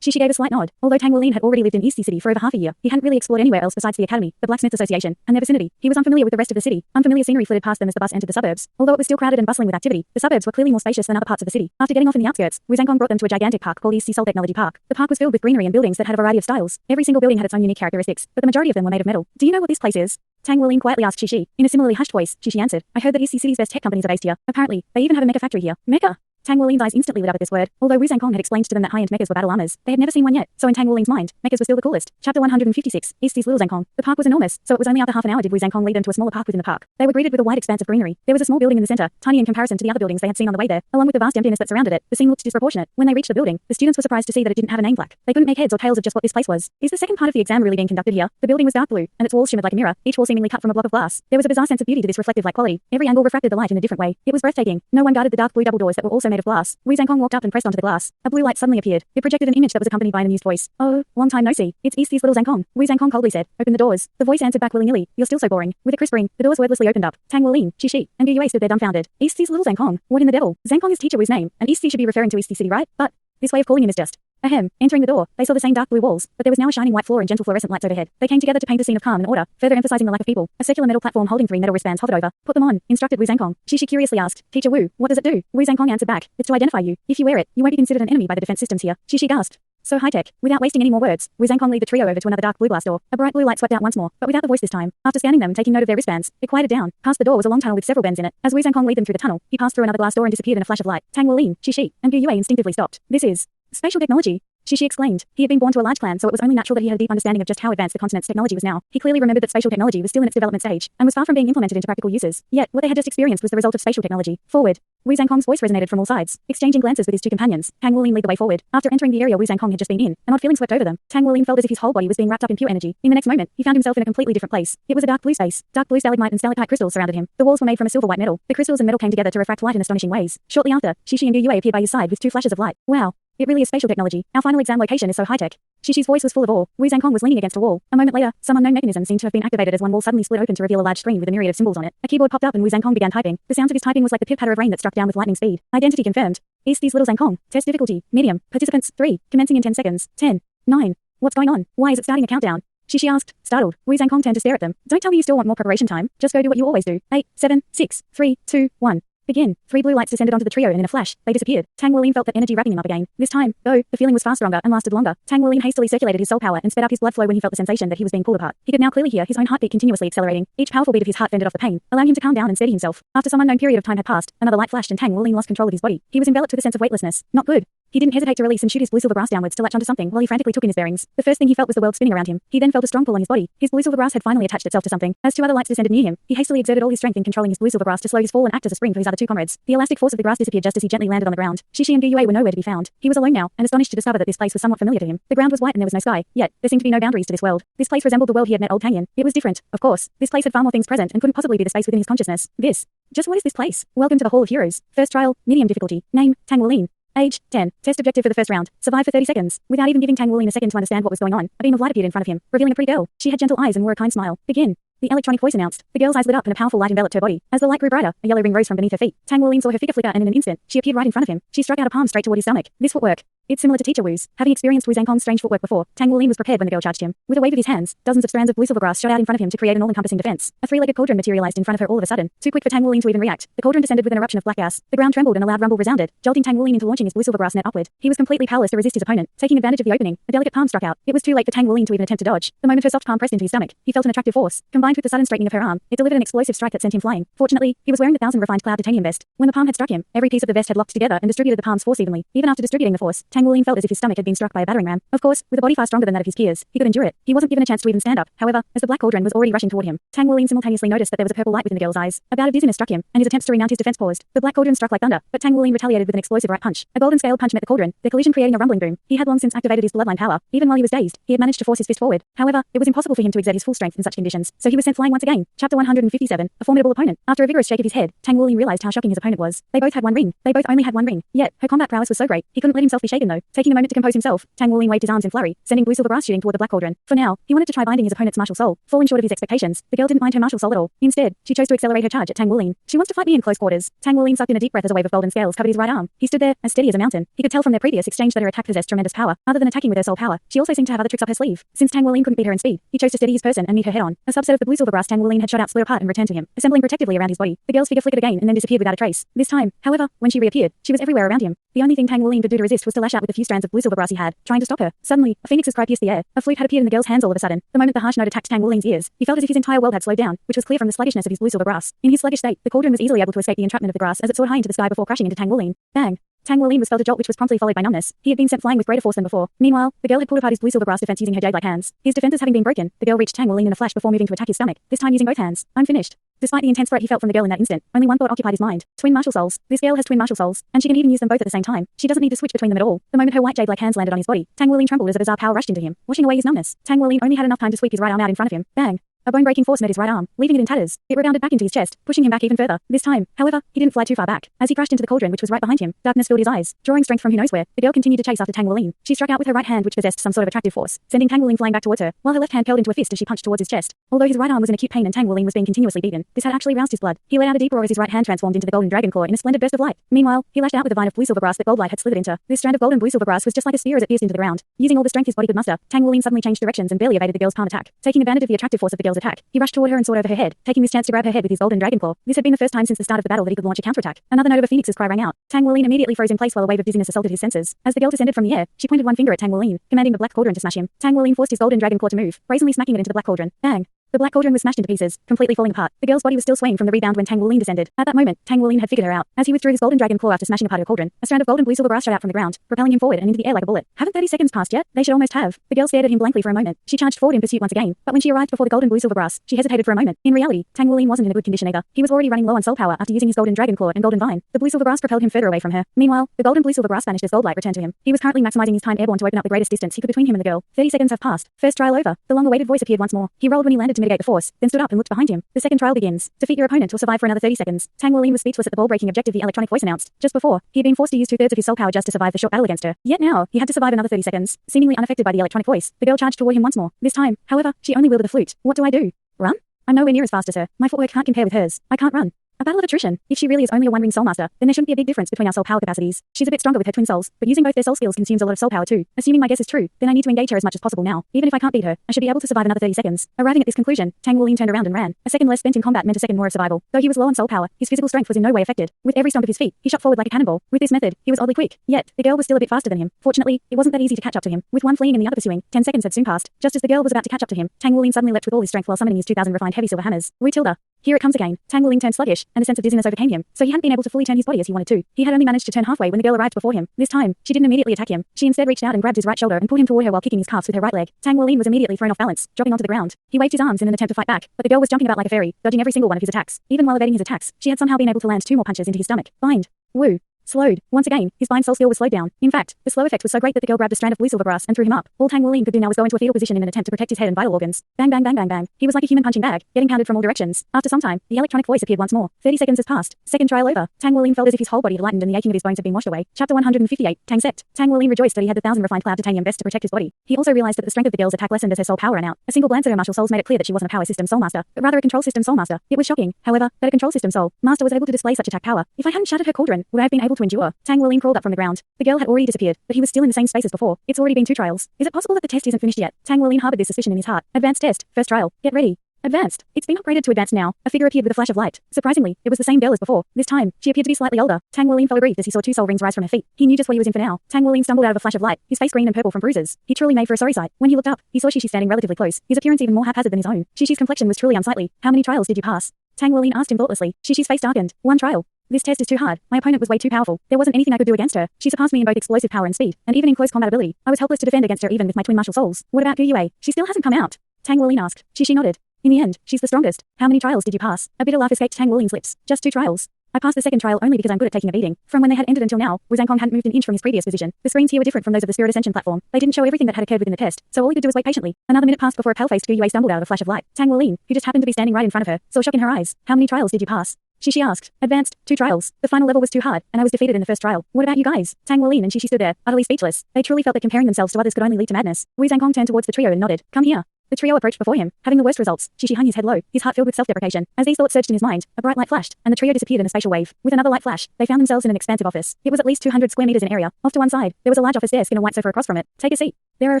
Shishi gave a slight nod. Although Tang Wulin had already lived in East Sea City for over half a year, he hadn't really explored anywhere else besides the academy, the Blacksmiths Association, and their vicinity. He was unfamiliar with the rest of the city. Unfamiliar scenery flitted past them as the bus entered the suburbs. Although it was still crowded and bustling with activity, the suburbs were clearly more spacious than other parts of the city. After getting off in the outskirts, Wu Zhangkong brought them to a gigantic park called East Sea Seoul Technology Park. The park was filled with greenery and buildings that had a variety of styles. Every single building had its own unique characteristics, but the majority of them were made of metal. Do you know what this place is? Tang Wulin quietly asked Shishi. In a similarly hushed voice, Shishi answered, I heard that East Sea City's best tech companies are based here. Apparently, they even have a mecha factory here. Mecha? Tang Wulin's eyes instantly lit up at this word. Although Wu Zhangkong had explained to them that high-end mechas were battle armors, they had never seen one yet, so in Tang Wulin's mind, mechas were still the coolest. Chapter 156, East Sea's Little Zhangkong. The park was enormous, so it was only after half an hour did Wu Zhangkong lead them to a smaller park within the park. They were greeted with a wide expanse of greenery. There was a small building in the center, tiny in comparison to the other buildings they had seen on the way there. Along with the vast emptiness that surrounded it, the scene looked disproportionate. When they reached the building, the students were surprised to see that it didn't have a name plaque. They couldn't make heads or tails of just what this place was. Is the second part of the exam really being conducted here? The building was dark blue, and its walls shimmered like a mirror, each wall seemingly cut from a block of glass. There was a bizarre sense of beauty to this reflective light quality. Every angle refracted the light in a different way. It was breathtaking. No one guarded the dark blue double doors that were also made of glass. Wu Zhangkong walked up and pressed onto the glass. A blue light suddenly appeared. It projected an image that was accompanied by an amused voice. Oh, long time no see. It's East Sea's Little Zhangkong. Wu Zhangkong coldly said. Open the doors. The voice answered back willy-nilly. You're still so boring. With a crisp ring, the doors wordlessly opened up. Tang Wulin, Shishi, and Gu Yue stood there dumbfounded. East Sea's Little Zhangkong. What in the devil? Zhangkong is teacher Wu's name, and East Sea should be referring to East Sea City, right? But this way of calling him is just... Ahem. Entering the door, they saw the same dark blue walls, but there was now a shining white floor and gentle fluorescent lights overhead. They came together to paint a scene of calm and order, further emphasizing the lack of people. A circular metal platform holding 3 metal wristbands hovered over. Put them on, instructed Wu Zhangkong. Shishi curiously asked, Teacher Wu, what does it do? Wu Zhangkong answered back, it's to identify you. If you wear it, you won't be considered an enemy by the defense systems here. Shishi gasped. So high-tech. Without wasting any more words, Wu Zhangkong led the trio over to another dark blue glass door. A bright blue light swept out once more, but without the voice this time. After scanning them and taking note of their wristbands, it quieted down. Past the door was a long tunnel with several bends in it. As Wu Zhangkong led them through the tunnel, he passed through another glass door and disappeared in a flash of light. Tang Wulin, Shishi, and Gu Yue instinctively stopped. This is spatial technology. Shishi exclaimed. He had been born to a large clan, so it was only natural that he had a deep understanding of just how advanced the continent's technology was now. He clearly remembered that spatial technology was still in its development stage, and was far from being implemented into practical uses. Yet, what they had just experienced was the result of spatial technology. Forward. Wu Zhangkong's voice resonated from all sides. Exchanging glances with his two companions, Tang Wulin led the way forward. After entering the area Wu Zhangkong had just been in, an odd feeling swept over them. Tang Wulin felt as if his whole body was being wrapped up in pure energy. In the next moment, he found himself in a completely different place. It was a dark blue space. Dark blue stalagmite and stalactite crystals surrounded him. The walls were made from a silver-white metal. The crystals and metal came together to refract light in astonishing ways. Shortly after, Shishi and Gu Yue appeared by his side with 2 flashes of light. Wow. It really is spatial technology. Our final exam location is so high-tech. Shishi's voice was full of awe. Wu Zhangkong was leaning against a wall. A moment later, some unknown mechanism seemed to have been activated as one wall suddenly split open to reveal a large screen with a myriad of symbols on it. A keyboard popped up and Wu Zhangkong began typing. The sounds of his typing was like the pip-patter of rain that struck down with lightning speed. Identity confirmed. East Sea's Little Zhangkong. Test difficulty. Medium. Participants 3. Commencing in 10 seconds. 10. 9. What's going on? Why is it starting a countdown? Shishi asked, startled. Wu Zhangkong turned to stare at them. Don't tell me you still want more preparation time. Just go do what you always do. 8, 7, 6, 3, 2, 1. Begin. 3 blue lights descended onto the trio and in a flash, they disappeared. Tang Wulin felt that energy wrapping him up again. This time, though, the feeling was far stronger and lasted longer. Tang Wulin hastily circulated his soul power and sped up his blood flow when he felt the sensation that he was being pulled apart. He could now clearly hear his own heartbeat continuously accelerating. Each powerful beat of his heart fended off the pain, allowing him to calm down and steady himself. After some unknown period of time had passed, another light flashed and Tang Wulin lost control of his body. He was enveloped with a sense of weightlessness. Not good. He didn't hesitate to release and shoot his blue silver brass downwards to latch onto something while he frantically took in his bearings. The first thing he felt was the world spinning around him. He then felt a strong pull on his body. His blue silver brass had finally attached itself to something. As 2 other lights descended near him, he hastily exerted all his strength in controlling his blue silver brass to slow his fall and act as a spring for his other 2 comrades. The elastic force of the grass disappeared just as he gently landed on the ground. Shishi and Gu Yue were nowhere to be found. He was alone now, and astonished to discover that this place was somewhat familiar to him. The ground was white and there was no sky, yet there seemed to be no boundaries to this world. This place resembled the world he had met Old Tang in. It was different, of course. This place had far more things present and couldn't possibly be the space within his consciousness. Just what is this place? Welcome to the Hall of Heroes. First trial, medium difficulty. Name, Tang Wulin. Age, 10. Test objective for the first round. Survive for 30 seconds. Without even giving Tang Wulin a second to understand what was going on, a beam of light appeared in front of him, revealing a pretty girl. She had gentle eyes and wore a kind smile. Begin. The electronic voice announced. The girl's eyes lit up and a powerful light enveloped her body. As the light grew brighter, a yellow ring rose from beneath her feet. Tang Wulin saw her figure flicker and in an instant, she appeared right in front of him. She struck out a palm straight toward his stomach. This footwork. It's similar to Teacher Wu's. Having experienced Wu Zhangkong's strange footwork before, Tang Wulin was prepared when the girl charged him. With a wave of his hands, dozens of strands of blue silver grass shot out in front of him to create an all-encompassing defense. A 3-legged cauldron materialized in front of her all of a sudden. Too quick for Tang Wulin to even react. The cauldron descended with an eruption of black gas. The ground trembled and a loud rumble resounded, jolting Tang Wulin into launching his blue silver grass net upward. He was completely powerless to resist his opponent. Taking advantage of the opening, a delicate palm struck out. It was too late for Tang Wulin to even attempt to dodge. The moment her soft palm pressed into his stomach, he felt an attractive force. Combined with the sudden straightening of her arm, it delivered an explosive strike that sent him flying. Fortunately, he was wearing the 1000 refined cloud titanium vest. When the palm had struck him, every piece of the vest had locked together and distributed the palm's force evenly. Even after distributing the force, Tang Tang Wuling felt as if his stomach had been struck by a battering ram. Of course, with a body far stronger than that of his peers, he could endure it. He wasn't given a chance to even stand up. However, as the black cauldron was already rushing toward him, Tang Wuling simultaneously noticed that there was a purple light within the girl's eyes. A bout of dizziness struck him, and his attempts to remount his defense paused. The black cauldron struck like thunder, but Tang Wuling retaliated with an explosive right punch. A golden scaled punch met the cauldron, their collision creating a rumbling boom. He had long since activated his bloodline power. Even while he was dazed, he had managed to force his fist forward. However, it was impossible for him to exert his full strength in such conditions, so he was sent flying once again. Chapter 157, A Formidable Opponent. After a vigorous shake of his head, Tang Wuling realized how shocking his opponent was. They both had one ring. They both only had one ring. Yet, her combat prowess was so great, he couldn't let himself be shaken though. Taking a moment to compose himself, Tang Wuling waved his arms in flurry, sending blue silver brass shooting toward the black cauldron. For now, he wanted to try binding his opponent's martial soul. Falling short of his expectations, the girl didn't mind her martial soul at all. Instead, she chose to accelerate her charge at Tang Wuling. She wants to fight me in close quarters. Tang Wuling sucked in a deep breath as a wave of golden scales covered his right arm. He stood there, as steady as a mountain. He could tell from their previous exchange that her attack possessed tremendous power. Other than attacking with her soul power, she also seemed to have other tricks up her sleeve. Since Tang Wuling couldn't beat her in speed, he chose to steady his person and meet her head on. A subset of the blue silver brass Tang Wuling had shot out split apart and returned to him, assembling protectively around his body. The girl's figure flickered again and then disappeared without a trace. This time, however, when she reappeared, she was everywhere around him. The only thing Tang Wuling could do to resist was to lash out with the few strands of blue silver brass he had, trying to stop her. Suddenly, a phoenix's cry pierced the air. A flute had appeared in the girl's hands all of a sudden. The moment the harsh note attacked Tang Wuling's ears, he felt as if his entire world had slowed down, which was clear from the sluggishness of his blue silver brass. In his sluggish state, the cauldron was easily able to escape the entrapment of the grass as it soared high into the sky before crashing into Tang Wuling. Bang! Tang Wuling was felt a jolt which was promptly followed by numbness. He had been sent flying with greater force than before. Meanwhile, the girl had pulled apart his blue silver brass defense using her jade-like hands. His defenses having been broken, the girl reached Tang Wuling in a flash before moving to attack his stomach, this time using both hands. I'm finished. Despite the intense threat he felt from the girl in that instant, only one thought occupied his mind. Twin martial souls. This girl has twin martial souls, and she can even use them both at the same time. She doesn't need to switch between them at all. The moment her white jade-like hands landed on his body, Tang Wuling trembled as a bizarre power rushed into him, washing away his numbness. Tang Wuling only had enough time to sweep his right arm out in front of him. Bang! A bone-breaking force met his right arm, leaving it in tatters. It rebounded back into his chest, pushing him back even further. This time, however, he didn't fly too far back. As he crashed into the cauldron which was right behind him, darkness filled his eyes. Drawing strength from who knows where, the girl continued to chase after Tang Wuling. She struck out with her right hand which possessed some sort of attractive force, sending Tang Wuling flying back towards her, while her left hand curled into a fist as she punched towards his chest. Although his right arm was in acute pain and Tang Wuling was being continuously beaten, this had actually roused his blood. He let out a deep roar as his right hand transformed into the golden dragon claw in a splendid burst of light. Meanwhile, he lashed out with a vine of blue silver brass that gold light had slithered into. This strand of golden blue silver brass was just like a spear as it pierced into the ground. Using all the strength his body could muster, Tang Wuling suddenly changed directions and barely evaded the girl's palm attack. Taking advantage of the attractive force of the girl's attack, he rushed toward her and soared over her head, taking this chance to grab her head with his golden dragon claw. This had been the first time since the start of the battle that he could launch a counterattack. Another note of a phoenix's cry rang out. Tang Wuling immediately froze in place while a wave of dizziness assaulted his senses. As the girl descended from the air, she pointed one finger at Tang Wuling, commanding the black cauldron to smash him. Tang Wuling forced his golden dragon claw to move, brazenly smacking it into the black cauldron. Bang! The black cauldron was smashed into pieces, completely falling apart. The girl's body was still swaying from the rebound when Tang Wuling descended. At that moment, Tang Wuling had figured her out. As he withdrew his golden dragon claw after smashing apart her cauldron, a strand of golden blue silver brass shot out from the ground, propelling him forward and into the air like a bullet. Haven't 30 seconds passed yet? They should almost have. The girl stared at him blankly for a moment. She charged forward in pursuit once again, but when she arrived before the golden blue silver brass, she hesitated for a moment. In reality, Tang Wuling wasn't in a good condition either. He was already running low on soul power after using his golden dragon claw and golden vine. The blue silver brass propelled him further away from her. Meanwhile, the golden blue silver brass vanished as gold light returned to him. He was currently maximizing his time airborne to open up the greatest distance he could between him and the girl. 30 seconds have passed. First trial over. The long-awaited voice appeared once more. He rolled when he landed to mitigate the force, then stood up and looked behind him. The second trial begins. Defeat your opponent or survive for another 30 seconds. Tang Wuling was speechless at the ball-breaking objective the electronic voice announced. Just before, he had been forced to use 2/3 of his soul power just to survive the short battle against her. Yet now, he had to survive another 30 seconds. Seemingly unaffected by the electronic voice, the girl charged toward him once more. This time, however, she only wielded a flute. What do I do? Run? I'm nowhere near as fast as her. My footwork can't compare with hers. I can't run. A battle of attrition. If she really is only a one-ring soul master, then there shouldn't be a big difference between our soul power capacities. She's a bit stronger with her twin souls, but using both their soul skills consumes a lot of soul power too. Assuming my guess is true, then I need to engage her as much as possible now. Even if I can't beat her, I should be able to survive another 30 seconds. Arriving at this conclusion, Tang Wuling turned around and ran. A second less spent in combat meant a second more of survival. Though he was low on soul power, his physical strength was in no way affected. With every stomp of his feet, he shot forward like a cannonball. With this method, he was oddly quick. Yet, the girl was still a bit faster than him. Fortunately, it wasn't that easy to catch up to him. With one fleeing and the other pursuing, 10 seconds had soon passed. Just as the girl was about to catch up to him, Tang Wuling suddenly leapt with all his strength while summoning his 2,000 refined heavy silver hammers. Wu tilde. Here it comes again. Tang Wuling turned sluggish, and a sense of dizziness overcame him, so he hadn't been able to fully turn his body as he wanted to. He had only managed to turn halfway when the girl arrived before him. This time, she didn't immediately attack him. She instead reached out and grabbed his right shoulder and pulled him toward her while kicking his calves with her right leg. Tang Wuling was immediately thrown off balance, dropping onto the ground. He waved his arms in an attempt to fight back, but the girl was jumping about like a fairy, dodging every single one of his attacks. Even while evading his attacks, she had somehow been able to land 2 more punches into his stomach. Bind. Woo. Slowed. Once again, his bind soul skill was slowed down. In fact, the slow effect was so great that the girl grabbed a strand of blue silver brass and threw him up. All Tang Wuling could do now was go into a fetal position in an attempt to protect his head and vital organs. Bang bang bang bang bang. He was like a human punching bag, getting pounded from all directions. After some time, the electronic voice appeared once more. 30 seconds has passed. Second trial over. Tang Wuling felt as if his whole body had lightened and the aching of his bones had been washed away. Chapter 158. Tang Sect. Tang Wuling rejoiced that he had the 1,000 refined cloud titanium vest to protect his body. He also realized that the strength of the girl's attack lessened as her soul power ran out. A single glance at her martial souls made it clear that she wasn't a power system soul master, but rather a control system soul master. It was shocking, however, that a control system soul master was able to display such attack power. If I hadn't shattered her cauldron, would I have been able to endure? Tang Wuling crawled up from the ground. The girl had already disappeared, but he was still in the same space as before. It's already been 2 trials. Is it possible that the test isn't finished yet? Tang Wuling harbored this suspicion in his heart. Advanced test. First trial. Get ready. Advanced. It's been upgraded to advanced now. A figure appeared with a flash of light. Surprisingly, it was the same girl as before. This time, she appeared to be slightly older. Tang Wuling felt aggrieved as he saw 2 soul rings rise from her feet. He knew just what he was in for now. Tang Wuling stumbled out of a flash of light, his face green and purple from bruises. He truly made for a sorry sight. When he looked up, he saw Shishi standing relatively close, his appearance even more haphazard than his own. Shishi's complexion was truly unsightly. How many trials did you pass? Tang Wuling asked him thoughtlessly. Shishi's face darkened. 1 trial. This test is too hard. My opponent was way too powerful. There wasn't anything I could do against her. She surpassed me in both explosive power and speed, and even in close combat ability. I was helpless to defend against her even with my twin martial souls. What about Douluo? She still hasn't come out. Tang Wuling asked. She nodded. In the end, she's the strongest. How many trials did you pass? A bitter laugh escaped Tang Wuling's lips. Just 2 trials. I passed the second trial only because I'm good at taking a beating. From when they had ended until now, Wu Zhangkong hadn't moved an inch from his previous position. The screens here were different from those of the Spirit Ascension platform. They didn't show everything that had occurred within the test, so all he could do was wait patiently. Another minute passed before a pale-faced Douluo stumbled out of a flash of light. Tang Wuling, who just happened to be standing right in front of her, saw shock in her eyes. How many trials did you pass? She asked. Advanced, 2 trials. The final level was too hard, and I was defeated in the first trial. What about you guys? Tang Wuling and She stood there, utterly speechless. They truly felt that comparing themselves to others could only lead to madness. Wu Zhangkong turned towards the trio and nodded. Come here. The trio approached before him, having the worst results. Shi hung his head low, his heart filled with self-deprecation. As these thoughts surged in his mind, a bright light flashed, and the trio disappeared in a spatial wave. With another light flash, they found themselves in an expansive office. It was at least 200 square meters in area. Off to one side, there was a large office desk and a white sofa across from it. Take a seat. There are a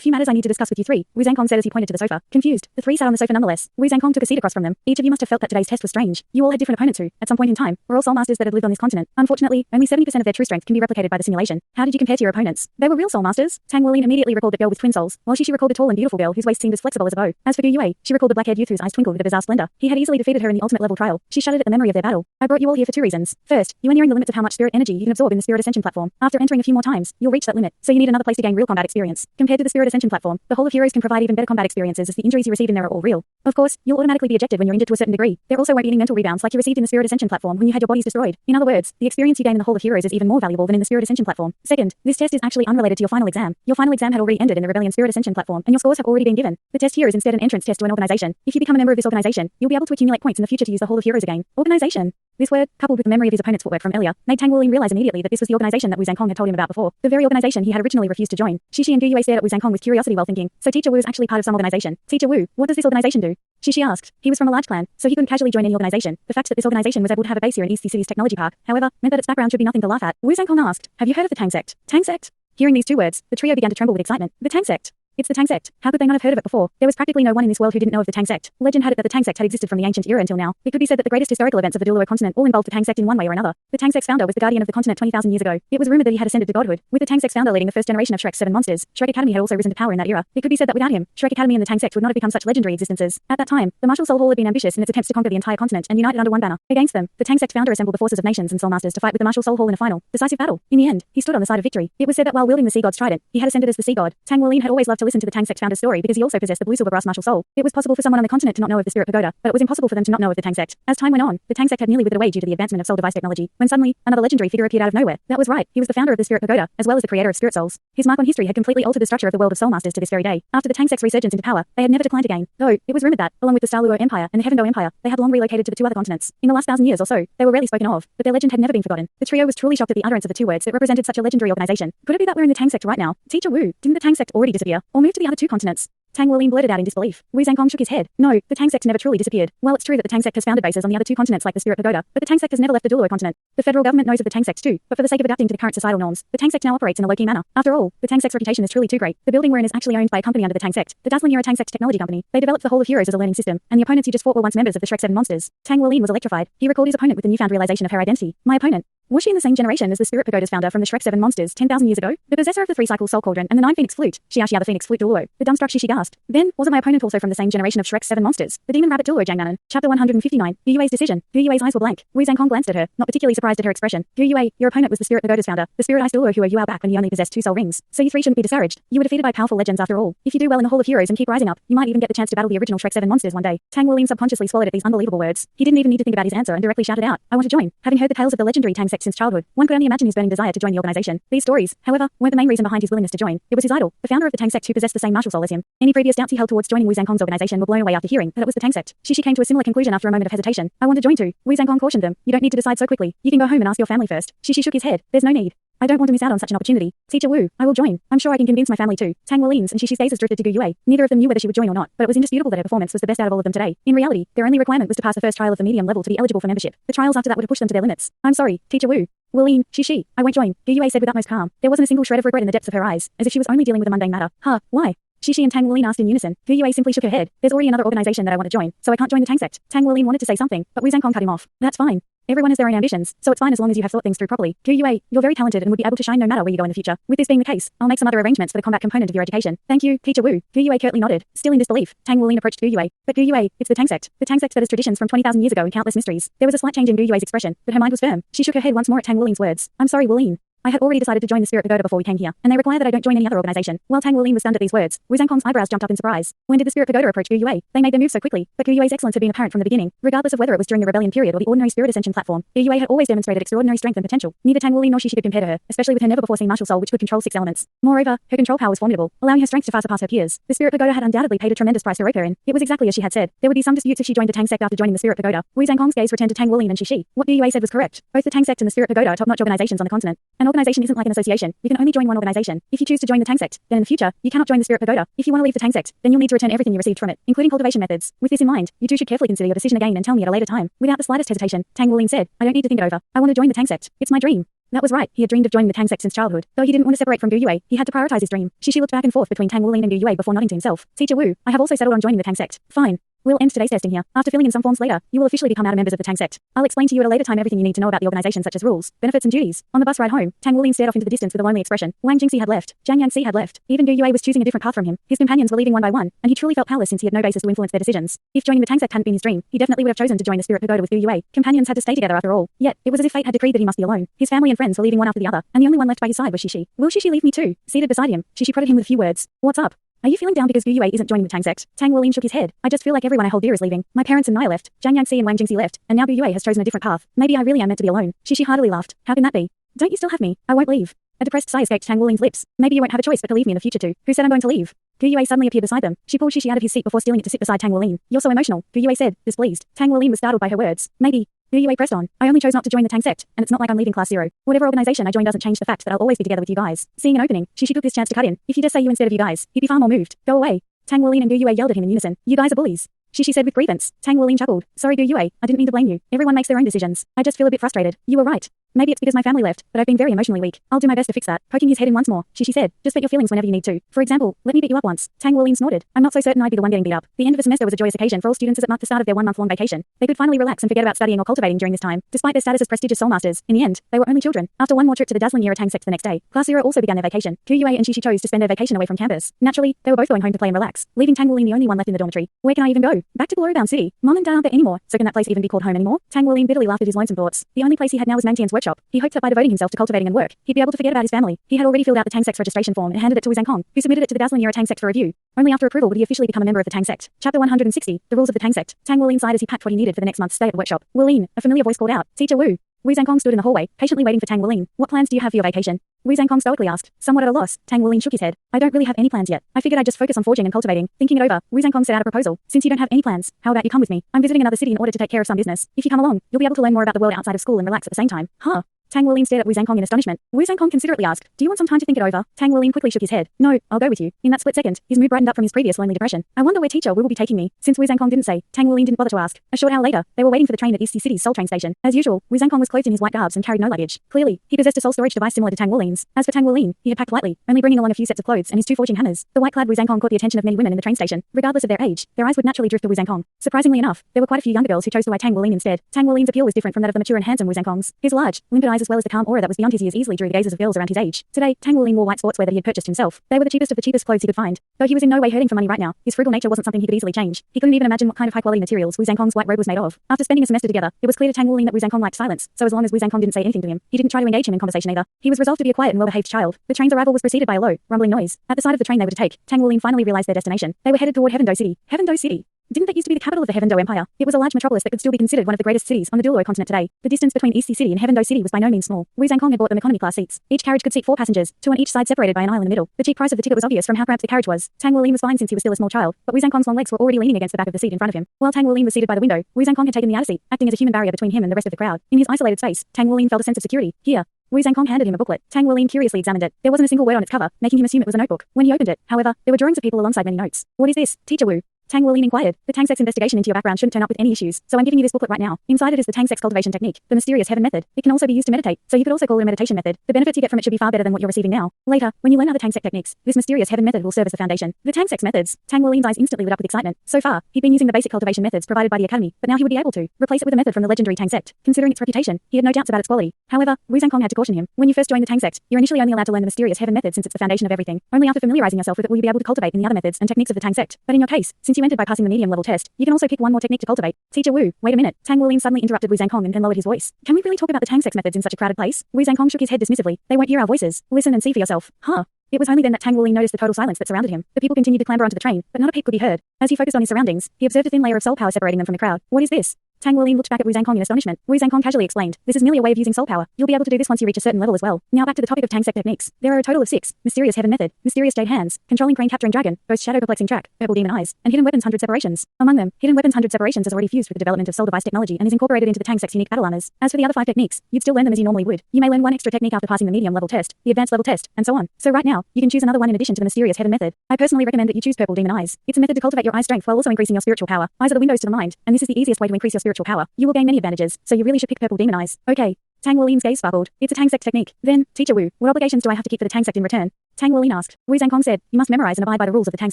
few matters I need to discuss with you 3, Wu Zhangkong said as he pointed to the sofa. Confused, the 3 sat on the sofa nonetheless. Wu Zhangkong took a seat across from them. Each of you must have felt that today's test was strange. You all had different opponents who, at some point in time, were all soul masters that had lived on this continent. Unfortunately, only 70% of their true strength can be replicated by the simulation. How did you compare to your opponents? They were real soul masters. Tang Wuling immediately recalled the girl with twin souls, while Shi recalled the tall and beautiful girl whose waist seemed as flexible as a bow. As for Douluo, she recalled the black-haired youth whose eyes twinkled with a bizarre splendor. He had easily defeated her in the ultimate level trial. She shuddered at the memory of their battle. I brought you all here for 2 reasons. First, you are nearing the limits of how much spirit energy you can absorb in the Spirit Ascension platform. After entering a few more times, you'll reach that limit, so you need another place to gain real combat experience. Compared to the Spirit Ascension platform, the Hall of Heroes can provide even better combat experiences as the injuries you receive in there are all real. Of course, you'll automatically be ejected when you're injured to a certain degree. There also won't be any mental rebounds like you received in the Spirit Ascension platform when you had your bodies destroyed. In other words, the experience you gain in the Hall of Heroes is even more valuable than in the Spirit Ascension platform. Second, this test is actually unrelated to your final exam. Your final exam had already ended in the Rebellion Spirit Ascension platform, and your scores have already been given. The test here is instead an entrance test to an organization. If you become a member of this organization, you'll be able to accumulate points in the future to use the Hall of Heroes again. Organization. This word, coupled with the memory of his opponent's footwork from earlier, made Tang Wuling realize immediately that this was the organization that Wu Zhangkong had told him about before. The very organization he had originally refused to join. Shi and Douluo stared at Wu Zhangkong with curiosity while thinking, so Teacher Wu is actually part of some organization. Teacher Wu, what does this organization do? Shi asked. He was from a large clan, so he couldn't casually join any organization. The fact that this organization was able to have a base here in East City's technology park, however, meant that its background should be nothing to laugh at. Wu Zhangkong asked, have you heard of the Tang sect? Tang sect? Hearing these 2 words, the trio began to tremble with excitement. The Tang sect. It's the Tang sect. How could they not have heard of it before? There was practically no one in this world who didn't know of the Tang sect. Legend had it that the Tang sect had existed from the ancient era until now. It could be said that the greatest historical events of the Douluo continent all involved the Tang sect in one way or another. The Tang sect's founder was the guardian of the continent 20,000 years ago. It was rumored that he had ascended to godhood, with the Tang sect's founder leading the first generation of Shrek's 7 monsters. Shrek Academy had also risen to power in that era. It could be said that without him, Shrek Academy and the Tang sect would not have become such legendary existences. At that time, the Martial Soul Hall had been ambitious in its attempts to conquer the entire continent and united under one banner. Against them, the Tang sect founder assembled the forces of nations and soul masters to fight with the Martial Soul Hall in a final, decisive battle. In the end, he stood on the side of victory. It was said that while wielding the sea god's trident, he had ascended as the sea god. Tang Wuling had always loved to listen to the Tang sect founder's story because he also possessed the blue silver brass martial soul. It was possible for someone on the continent to not know of the Spirit Pagoda, but it was impossible for them to not know of the Tang sect. As time went on, the Tang sect had nearly withered away due to the advancement of soul device technology, when suddenly, another legendary figure appeared out of nowhere. That was right, he was the founder of the Spirit Pagoda, as well as the creator of Spirit Souls. His mark on history had completely altered the structure of the world of soul masters to this very day. After the Tang sect's resurgence into power, they had never declined again, though it was rumored that, along with the Douluo Empire and the Heaven Dou Empire, they had long relocated to the 2 other continents. In the last 1,000 years or so, they were rarely spoken of, but their legend had never been forgotten. The trio was truly shocked at the utterance of the 2 words that represented such a legendary organization. Could it be that we're in the Tang sect right now? Teacher Wu, didn't the Tang sect already disappear, or move to the other 2 continents? Tang Wuling blurted out in disbelief. Wu Zhangkong shook his head. No, the Tang sect never truly disappeared. While it's true that the Tang sect has founded bases on the other 2 continents like the Spirit Pagoda, but the Tang sect has never left the Douluo continent. The federal government knows of the Tang sect too, but for the sake of adapting to the current societal norms, the Tang sect now operates in a low-key manner. After all, the Tang sect's reputation is truly too great. The building we're in is actually owned by a company under the Tang sect, the dazzling Tang sect technology company. They developed the Hall of Heroes as a learning system, and the opponents he just fought were once members of the Shrek 7 monsters. Tang Wuling was electrified. He recalled his opponent with the newfound realization of her identity. My opponent. Was she in the same generation as the Spirit Pagoda's founder from the Shrek 7 monsters 10,000 years ago? The possessor of the 3-cycle soul cauldron and the 9-phoenix flute, Xiaxia the phoenix flute Douluo. The dumbstruck Shi gasped. Then, wasn't my opponent also from the same generation of Shrek's 7 monsters? The demon rabbit Douluo Jangmanan. Chapter 159. Yue's decision. Yue's eyes were blank. Wu Zhangkong glanced at her, not particularly surprised at her expression. Yue, your opponent was the Spirit Pagoda's founder, the Spirit Ice Douluo who were you out back when he only possessed 2 soul rings. So you 3 shouldn't be discouraged. You were defeated by powerful legends after all. If you do well in the Hall of Heroes and keep rising up, you might even get the chance to battle the original Shrek 7 monsters one day. Tang Wuling subconsciously swallowed at these unbelievable words. He didn't even need to think about his answer and directly shouted out, I want to join. Having heard the tales of the legendary Tang sect since childhood, one could only imagine his burning desire to join the organization. These stories, however, weren't the main reason behind his willingness to join. It was his idol, the founder of the Tang sect who possessed the same martial soul as him. Any previous doubts he held towards joining Wu Zhangkong's organization were blown away after hearing that it was the Tang sect. Shi came to a similar conclusion after a moment of hesitation. I want to join too. Wu Zhangkong cautioned them. You don't need to decide so quickly. You can go home and ask your family first. Shi shook his head. There's no need. I don't want to miss out on such an opportunity. Teacher Wu, I will join. I'm sure I can convince my family too. Tang Wuling's and Shishi's gazes drifted to Gu Yue. Neither of them knew whether she would join or not, but it was indisputable that her performance was the best out of all of them today. In reality, their only requirement was to pass the first trial of the medium level to be eligible for membership. The trials after that would have pushed them to their limits. I'm sorry, Teacher Wu. Wuling, Shishi, I won't join, Gu Yue said with utmost calm. There wasn't a single shred of regret in the depths of her eyes, as if she was only dealing with a mundane matter. Huh, why? Shishi and Tang Wuling asked in unison. Gu Yue simply shook her head. There's already another organization that I want to join, so I can't join the Tang sect. Tang Wuling wanted to say something, but Wu Zhangkong cut him off. That's fine. Everyone has their own ambitions, so it's fine as long as you have thought things through properly. Gu Yue, you're very talented and would be able to shine no matter where you go in the future. With this being the case, I'll make some other arrangements for the combat component of your education. Thank you, Teacher Wu. Gu Yue curtly nodded. Still in disbelief, Tang Wulin approached Gu Yue. But Gu Yue, it's the Tang sect. The Tang sect that has traditions from 20,000 years ago and countless mysteries. There was a slight change in Gu Yue's expression, but her mind was firm. She shook her head once more at Tang Wulin's words. I'm sorry, Wulin. I had already decided to join the Spirit Pagoda before we came here, and they require that I don't join any other organization. While Tang Wulin was stunned at these words, Wu Zhangkong's eyebrows jumped up in surprise. When did the Spirit Pagoda approach Gu Yue? They made their move so quickly, but Gu Yue's excellence had been apparent from the beginning, regardless of whether it was during the rebellion period or the ordinary Spirit Ascension platform. Gu Yue had always demonstrated extraordinary strength and potential. Neither Tang Wulin nor Shishi could compare to her, especially with her never-before-seen martial soul which could control 6 elements. Moreover, her control power was formidable, allowing her strength to far surpass her peers. The Spirit Pagoda had undoubtedly paid a tremendous price to rope her in. It was exactly as she had said. There would be some disputes if she joined the Tang sect after joining the Spirit Pagoda. Wu Zhangkong's gaze returned to Tang Wulin and Shishi. What Gu Yue said was correct. Both the Tang sect and the Spirit Pagoda are top-notch organizations on the continent. An organization isn't like an association. You can only join one organization. If you choose to join the Tang sect, then in the future, you cannot join the Spirit Pagoda. If you want to leave the Tang sect, then you'll need to return everything you received from it, including cultivation methods. With this in mind, you two should carefully consider your decision again and tell me at a later time. Without the slightest hesitation, Tang Wulin said, I don't need to think it over. I want to join the Tang sect. It's my dream. That was right. He had dreamed of joining the Tang sect since childhood. Though he didn't want to separate from Gu Yue, he had to prioritize his dream. Shishi looked back and forth between Tang Wulin and Gu Yue before nodding to himself. Teacher Wu, I have also settled on joining the Tang sect. Fine. We'll end today's testing here. After filling in some forms later, you will officially become outer members of the Tang sect. I'll explain to you at a later time everything you need to know about the organization such as rules, benefits and duties. On the bus ride home, Tang Wulin stared off into the distance with a lonely expression. Wang Jingxi had left. Jiang Yangxi had left. Even Gu Yue was choosing a different path from him. His companions were leaving one by one, and he truly felt powerless since he had no basis to influence their decisions. If joining the Tang sect hadn't been his dream, he definitely would have chosen to join the Spirit Pagoda with Gu Yue. Companions had to stay together after all. Yet, it was as if fate had decreed that he must be alone. His family and friends were leaving one after the other, and the only one left by his side was Shishi. Will Shishi leave me too? Seated beside him, Shishi prodded him with a few words. What's up? Are you feeling down because Gu Yue isn't joining the Tang sect? Tang Wulin shook his head. I just feel like everyone I hold dear is leaving. My parents and Nai left. Jiang Yangxi and Wang Jingxi left, and now Gu Yue has chosen a different path. Maybe I really am meant to be alone. Shishi heartily laughed. How can that be? Don't you still have me? I won't leave. A depressed sigh escaped Tang Wulin's lips. Maybe you won't have a choice but to leave me in the future too. Who said I'm going to leave? Gu Yue suddenly appeared beside them. She pulled Shishi out of his seat before stealing it to sit beside Tang Wulin. You're so emotional, Gu Yue said, displeased. Tang Wulin was startled by her words. Maybe. Gu Yue pressed on. I only chose not to join the Tang sect, and it's not like I'm leaving class 0. Whatever organization I join doesn't change the fact that I'll always be together with you guys. Seeing an opening, Shishi took this chance to cut in. If you just say you instead of you guys, he'd be far more moved. Go away. Tang Wulin and Gu Yue yelled at him in unison. You guys are bullies. Shishi said with grievance. Tang Wulin chuckled. Sorry Gu Yue, I didn't mean to blame you. Everyone makes their own decisions. I just feel a bit frustrated. You were right. Maybe it's because my family left, but I've been very emotionally weak. I'll do my best to fix that. Poking his head in once more, Shishi said, just vent your feelings whenever you need to. For example, let me beat you up once. Tang Wulin snorted. I'm not so certain I'd be the one getting beat up. The end of the semester was a joyous occasion for all students as it marked the start of their 1-month-long vacation. They could finally relax and forget about studying or cultivating during this time. Despite their status as prestigious soul masters, in the end, they were only children. After one more trip to the dazzling Era Tang sect the next day, Class 0 also began their vacation. Gu Yue and Shishi chose to spend their vacation away from campus. Naturally, they were both going home to play and relax, leaving Tang Wulin the only one left in the dormitory. Where can I even go? Back to Douluo City. Mom and Dad aren't there anymore, so can that place even be called home anymore? Tang Wulin bitterly laughed at his lonesome thoughts. The only place he had now was Mangtian's workshop. He hoped that by devoting himself to cultivating and work, he'd be able to forget about his family. He had already filled out the Tang sect's registration form and handed it to Wu Zhangkong, who submitted it to the dazzling Era Tang sect for review. Only after approval would he officially become a member of the Tang sect. Chapter 160, The Rules of the Tang sect. Tang Wulin sighed as he packed what he needed for the next month's stay at the workshop. Wulin, a familiar voice called out. Teacher Wu. Wu Zhangkong stood in the hallway, patiently waiting for Tang Wulin. What plans do you have for your vacation? Wu Zhangkong stoically asked. Somewhat at a loss, Tang Wulin shook his head. I don't really have any plans yet. I figured I'd just focus on forging and cultivating. Thinking it over, Wu Zhangkong set out a proposal. Since you don't have any plans, how about you come with me? I'm visiting another city in order to take care of some business. If you come along, you'll be able to learn more about the world outside of school and relax at the same time. Huh? Tang Wulin stared at Wu Zhangkong in astonishment. Wu Zhangkong considerately asked, do you want some time to think it over? Tang Wulin quickly shook his head. No, I'll go with you. In that split second, his mood brightened up from his previous lonely depression. I wonder where teacher Wu will be taking me. Since Wu Zhangkong didn't say, Tang Wulin didn't bother to ask. A short hour later, they were waiting for the train at East City's Seoul train station. As usual, Wu Zhangkong was clothed in his white garbs and carried no luggage. Clearly, he possessed a soul storage device similar to Tang Wulin's. As for Tang Wulin, he had packed lightly, only bringing along a few sets of clothes and his 2 forging hammers. The white-clad Wu Zhangkong caught the attention of many women in the train station. Regardless of their age, their eyes would naturally drift to Wu Zhangkong. Surprisingly enough, there were quite a few younger girls who chose to eye Tang Wulin instead. Tang Wulin's appeal was different from that of the mature and handsome Wu Zhangkong's. His large, limpid eyes as well as the calm aura that was beyond his years easily drew the gazes of girls around his age. Today, Tang Wulin wore white sportswear that he had purchased himself. They were the cheapest of the cheapest clothes he could find. Though he was in no way hurting for money right now, his frugal nature wasn't something he could easily change. He couldn't even imagine what kind of high-quality materials Wu Zhangkong's white robe was made of. After spending a semester together, it was clear to Tang Wulin that Wu Zhangkong liked silence, so as long as Wu Zhangkong didn't say anything to him, he didn't try to engage him in conversation either. He was resolved to be a quiet and well-behaved child. The train's arrival was preceded by a low, rumbling noise. At the side of the train they were to take, Tang Wulin finally realized their destination. They were headed toward Dou City. Dou City. Didn't that used to be the capital of the Dou Empire? It was a large metropolis that could still be considered one of the greatest cities on the Douluo continent today. The distance between East City and Dou City was by no means small. Wu Zhangkong had bought them economy class seats. Each carriage could seat 4 passengers, 2 on each side separated by an aisle in the middle. The cheap price of the ticket was obvious from how cramped the carriage was. Tang Wulin was fine since he was still a small child, but Wu Zhangkong's long legs were already leaning against the back of the seat in front of him. While Tang Wulin was seated by the window, Wu Zhangkong had taken the outer seat, acting as a human barrier between him and the rest of the crowd. In his isolated space, Tang Wulin felt a sense of security. Here. Wu Zhangkong handed him a booklet. Tang Wulin curiously examined it. There wasn't a single word on its cover, making him assume it was a notebook. When he opened it, however, there were drawings of people alongside many notes. What is this, Teacher Wu? Tang Wuling inquired. The Tang sex investigation into your background shouldn't turn up with any issues, so I'm giving you this booklet right now. Inside it is the Tang sex cultivation technique, the mysterious heaven method. It can also be used to meditate, so you could also call it a meditation method. The benefits you get from it should be far better than what you're receiving now. Later, when you learn other Tang sex techniques, this mysterious heaven method will serve as the foundation. The Tang sex methods. Tang Wuling's eyes instantly lit up with excitement. So far, he'd been using the basic cultivation methods provided by the academy, but now he would be able to replace it with a method from the legendary Tang sect. Considering its reputation, he had no doubts about its quality. However, Wu Zhangkong had to caution him. When you first join the Tang sect, you're initially only allowed to learn the mysterious heaven method since it's the foundation of everything. Only after familiarizing yourself with it will you be able to cultivate in the other methods and techniques of the Tang sect. But in your case, since you entered by passing the medium level test, you can also pick one more technique to cultivate. Teacher Wu, wait a minute. Tang Wuling suddenly interrupted Wu Zhangkong and then lowered his voice. Can we really talk about the Tang sex methods in such a crowded place? Wu Zhangkong shook his head dismissively. They won't hear our voices. Listen and see for yourself. Huh? It was only then that Tang Wuling noticed the total silence that surrounded him. The people continued to clamber onto the train, but not a peep could be heard. As he focused on his surroundings, he observed a thin layer of soul power separating them from the crowd. What is this? Tang Wuling looked back at Wu Zhangkong in astonishment. Wu Zhangkong casually explained, this is merely a way of using soul power. You'll be able to do this once you reach a certain level as well. Now back to the topic of Tang sect techniques. There are a total of 6. Mysterious heaven method, mysterious jade hands, controlling crane capturing dragon, boasts shadow perplexing track, purple demon eyes, and hidden weapons 100 separations. Among them, hidden weapons 100 separations is already fused with the development of soul device technology and is incorporated into the Tang sect's unique battle armors. As for the other 5 techniques, you'd still learn them as you normally would. You may learn one extra technique after passing the medium level test, the advanced level test, and so on. So right now, you can choose another one in addition to the mysterious heaven method. I personally recommend that you choose purple demon eyes. It's a method to cultivate your eye strength while also increasing your spiritual power. Eyes are the windows to the mind, and this is the easiest way to increase your spiritual power. You will gain many advantages, so you really should pick purple demon eyes. Okay. Tang Wuling's gaze sparkled. It's a Tang sect technique. Then, Teacher Wu, what obligations do I have to keep for the Tang sect in return? Tang Wuling asked. Wu Zhangkong said, you must memorize and abide by the rules of the Tang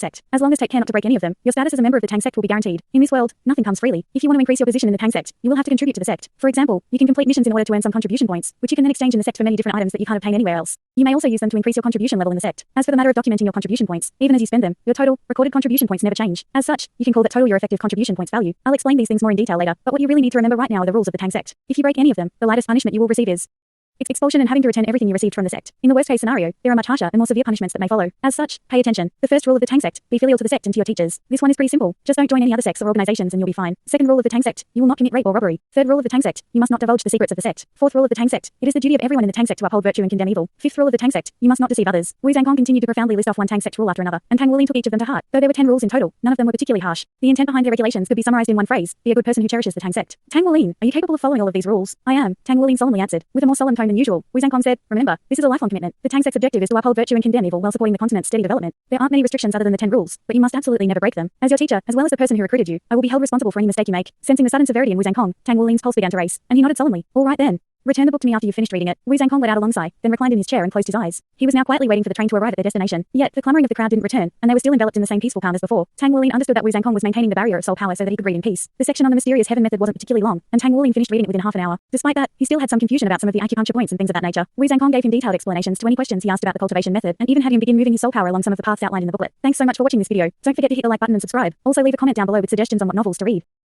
sect. As long as take care not to break any of them, your status as a member of the Tang sect will be guaranteed. In this world, nothing comes freely. If you want to increase your position in the Tang sect, you will have to contribute to the sect. For example, you can complete missions in order to earn some contribution points, which you can then exchange in the sect for many different items that you can't obtain anywhere else. You may also use them to increase your contribution level in the sect. As for the matter of documenting your contribution points, even as you spend them, your total, recorded contribution points never change. As such, you can call that total your effective contribution points value. I'll explain these things more in detail later, but what you really need to remember right now are the rules of the Tang sect. If you break any of them, the lightest punishment you will receive is it's expulsion and having to return everything you received from the sect. In the worst case scenario, there are much harsher and more severe punishments that may follow. As such, pay attention. The first rule of the Tang sect, be filial to the sect and to your teachers. This one is pretty simple. Just don't join any other sects or organizations and you'll be fine. Second rule of the Tang sect, you will not commit rape or robbery. Third rule of the Tang sect, you must not divulge the secrets of the sect. Fourth rule of the Tang sect, it is the duty of everyone in the Tang sect to uphold virtue and condemn evil. Fifth rule of the Tang sect, you must not deceive others. Wu Zhangkong continued to profoundly list off one Tang sect rule after another, and Tang Wuling took each of them to heart. Though there were 10 rules in total, none of them were particularly harsh. The intent behind their regulations could be summarized in one phrase: be a good person who cherishes the Tang sect. Tang Wuling, are you capable of following all of these rules? I am. Tang Wuling solemnly answered, with a more solemn tone than usual. Wu Zhangkong said, remember, this is a lifelong commitment. The Tang sect's objective is to uphold virtue and condemn evil while supporting the continent's steady development. There aren't many restrictions other than the 10 rules, but you must absolutely never break them. As your teacher, as well as the person who recruited you, I will be held responsible for any mistake you make. Sensing the sudden severity in Wu Zhangkong, Tang Wuling's pulse began to race, and he nodded solemnly. All right then. Return the book to me after you've finished reading it. Wu Zhangkong let out a long sigh, then reclined in his chair and closed his eyes. He was now quietly waiting for the train to arrive at their destination. Yet, the clamoring of the crowd didn't return, and they were still enveloped in the same peaceful calm as before. Tang Wuling understood that Wu Zhangkong was maintaining the barrier of soul power so that he could read in peace. The section on the mysterious heaven method wasn't particularly long, and Tang Wuling finished reading it within half an hour. Despite that, he still had some confusion about some of the acupuncture points and things of that nature. Wu Zhangkong gave him detailed explanations to any questions he asked about the cultivation method, and even had him begin moving his soul power along some of the paths outlined in the booklet. Thanks so much for watching this video. Don't forget to hit the like button and subscribe. Also leave a comment down below with suggestions on what novels to read.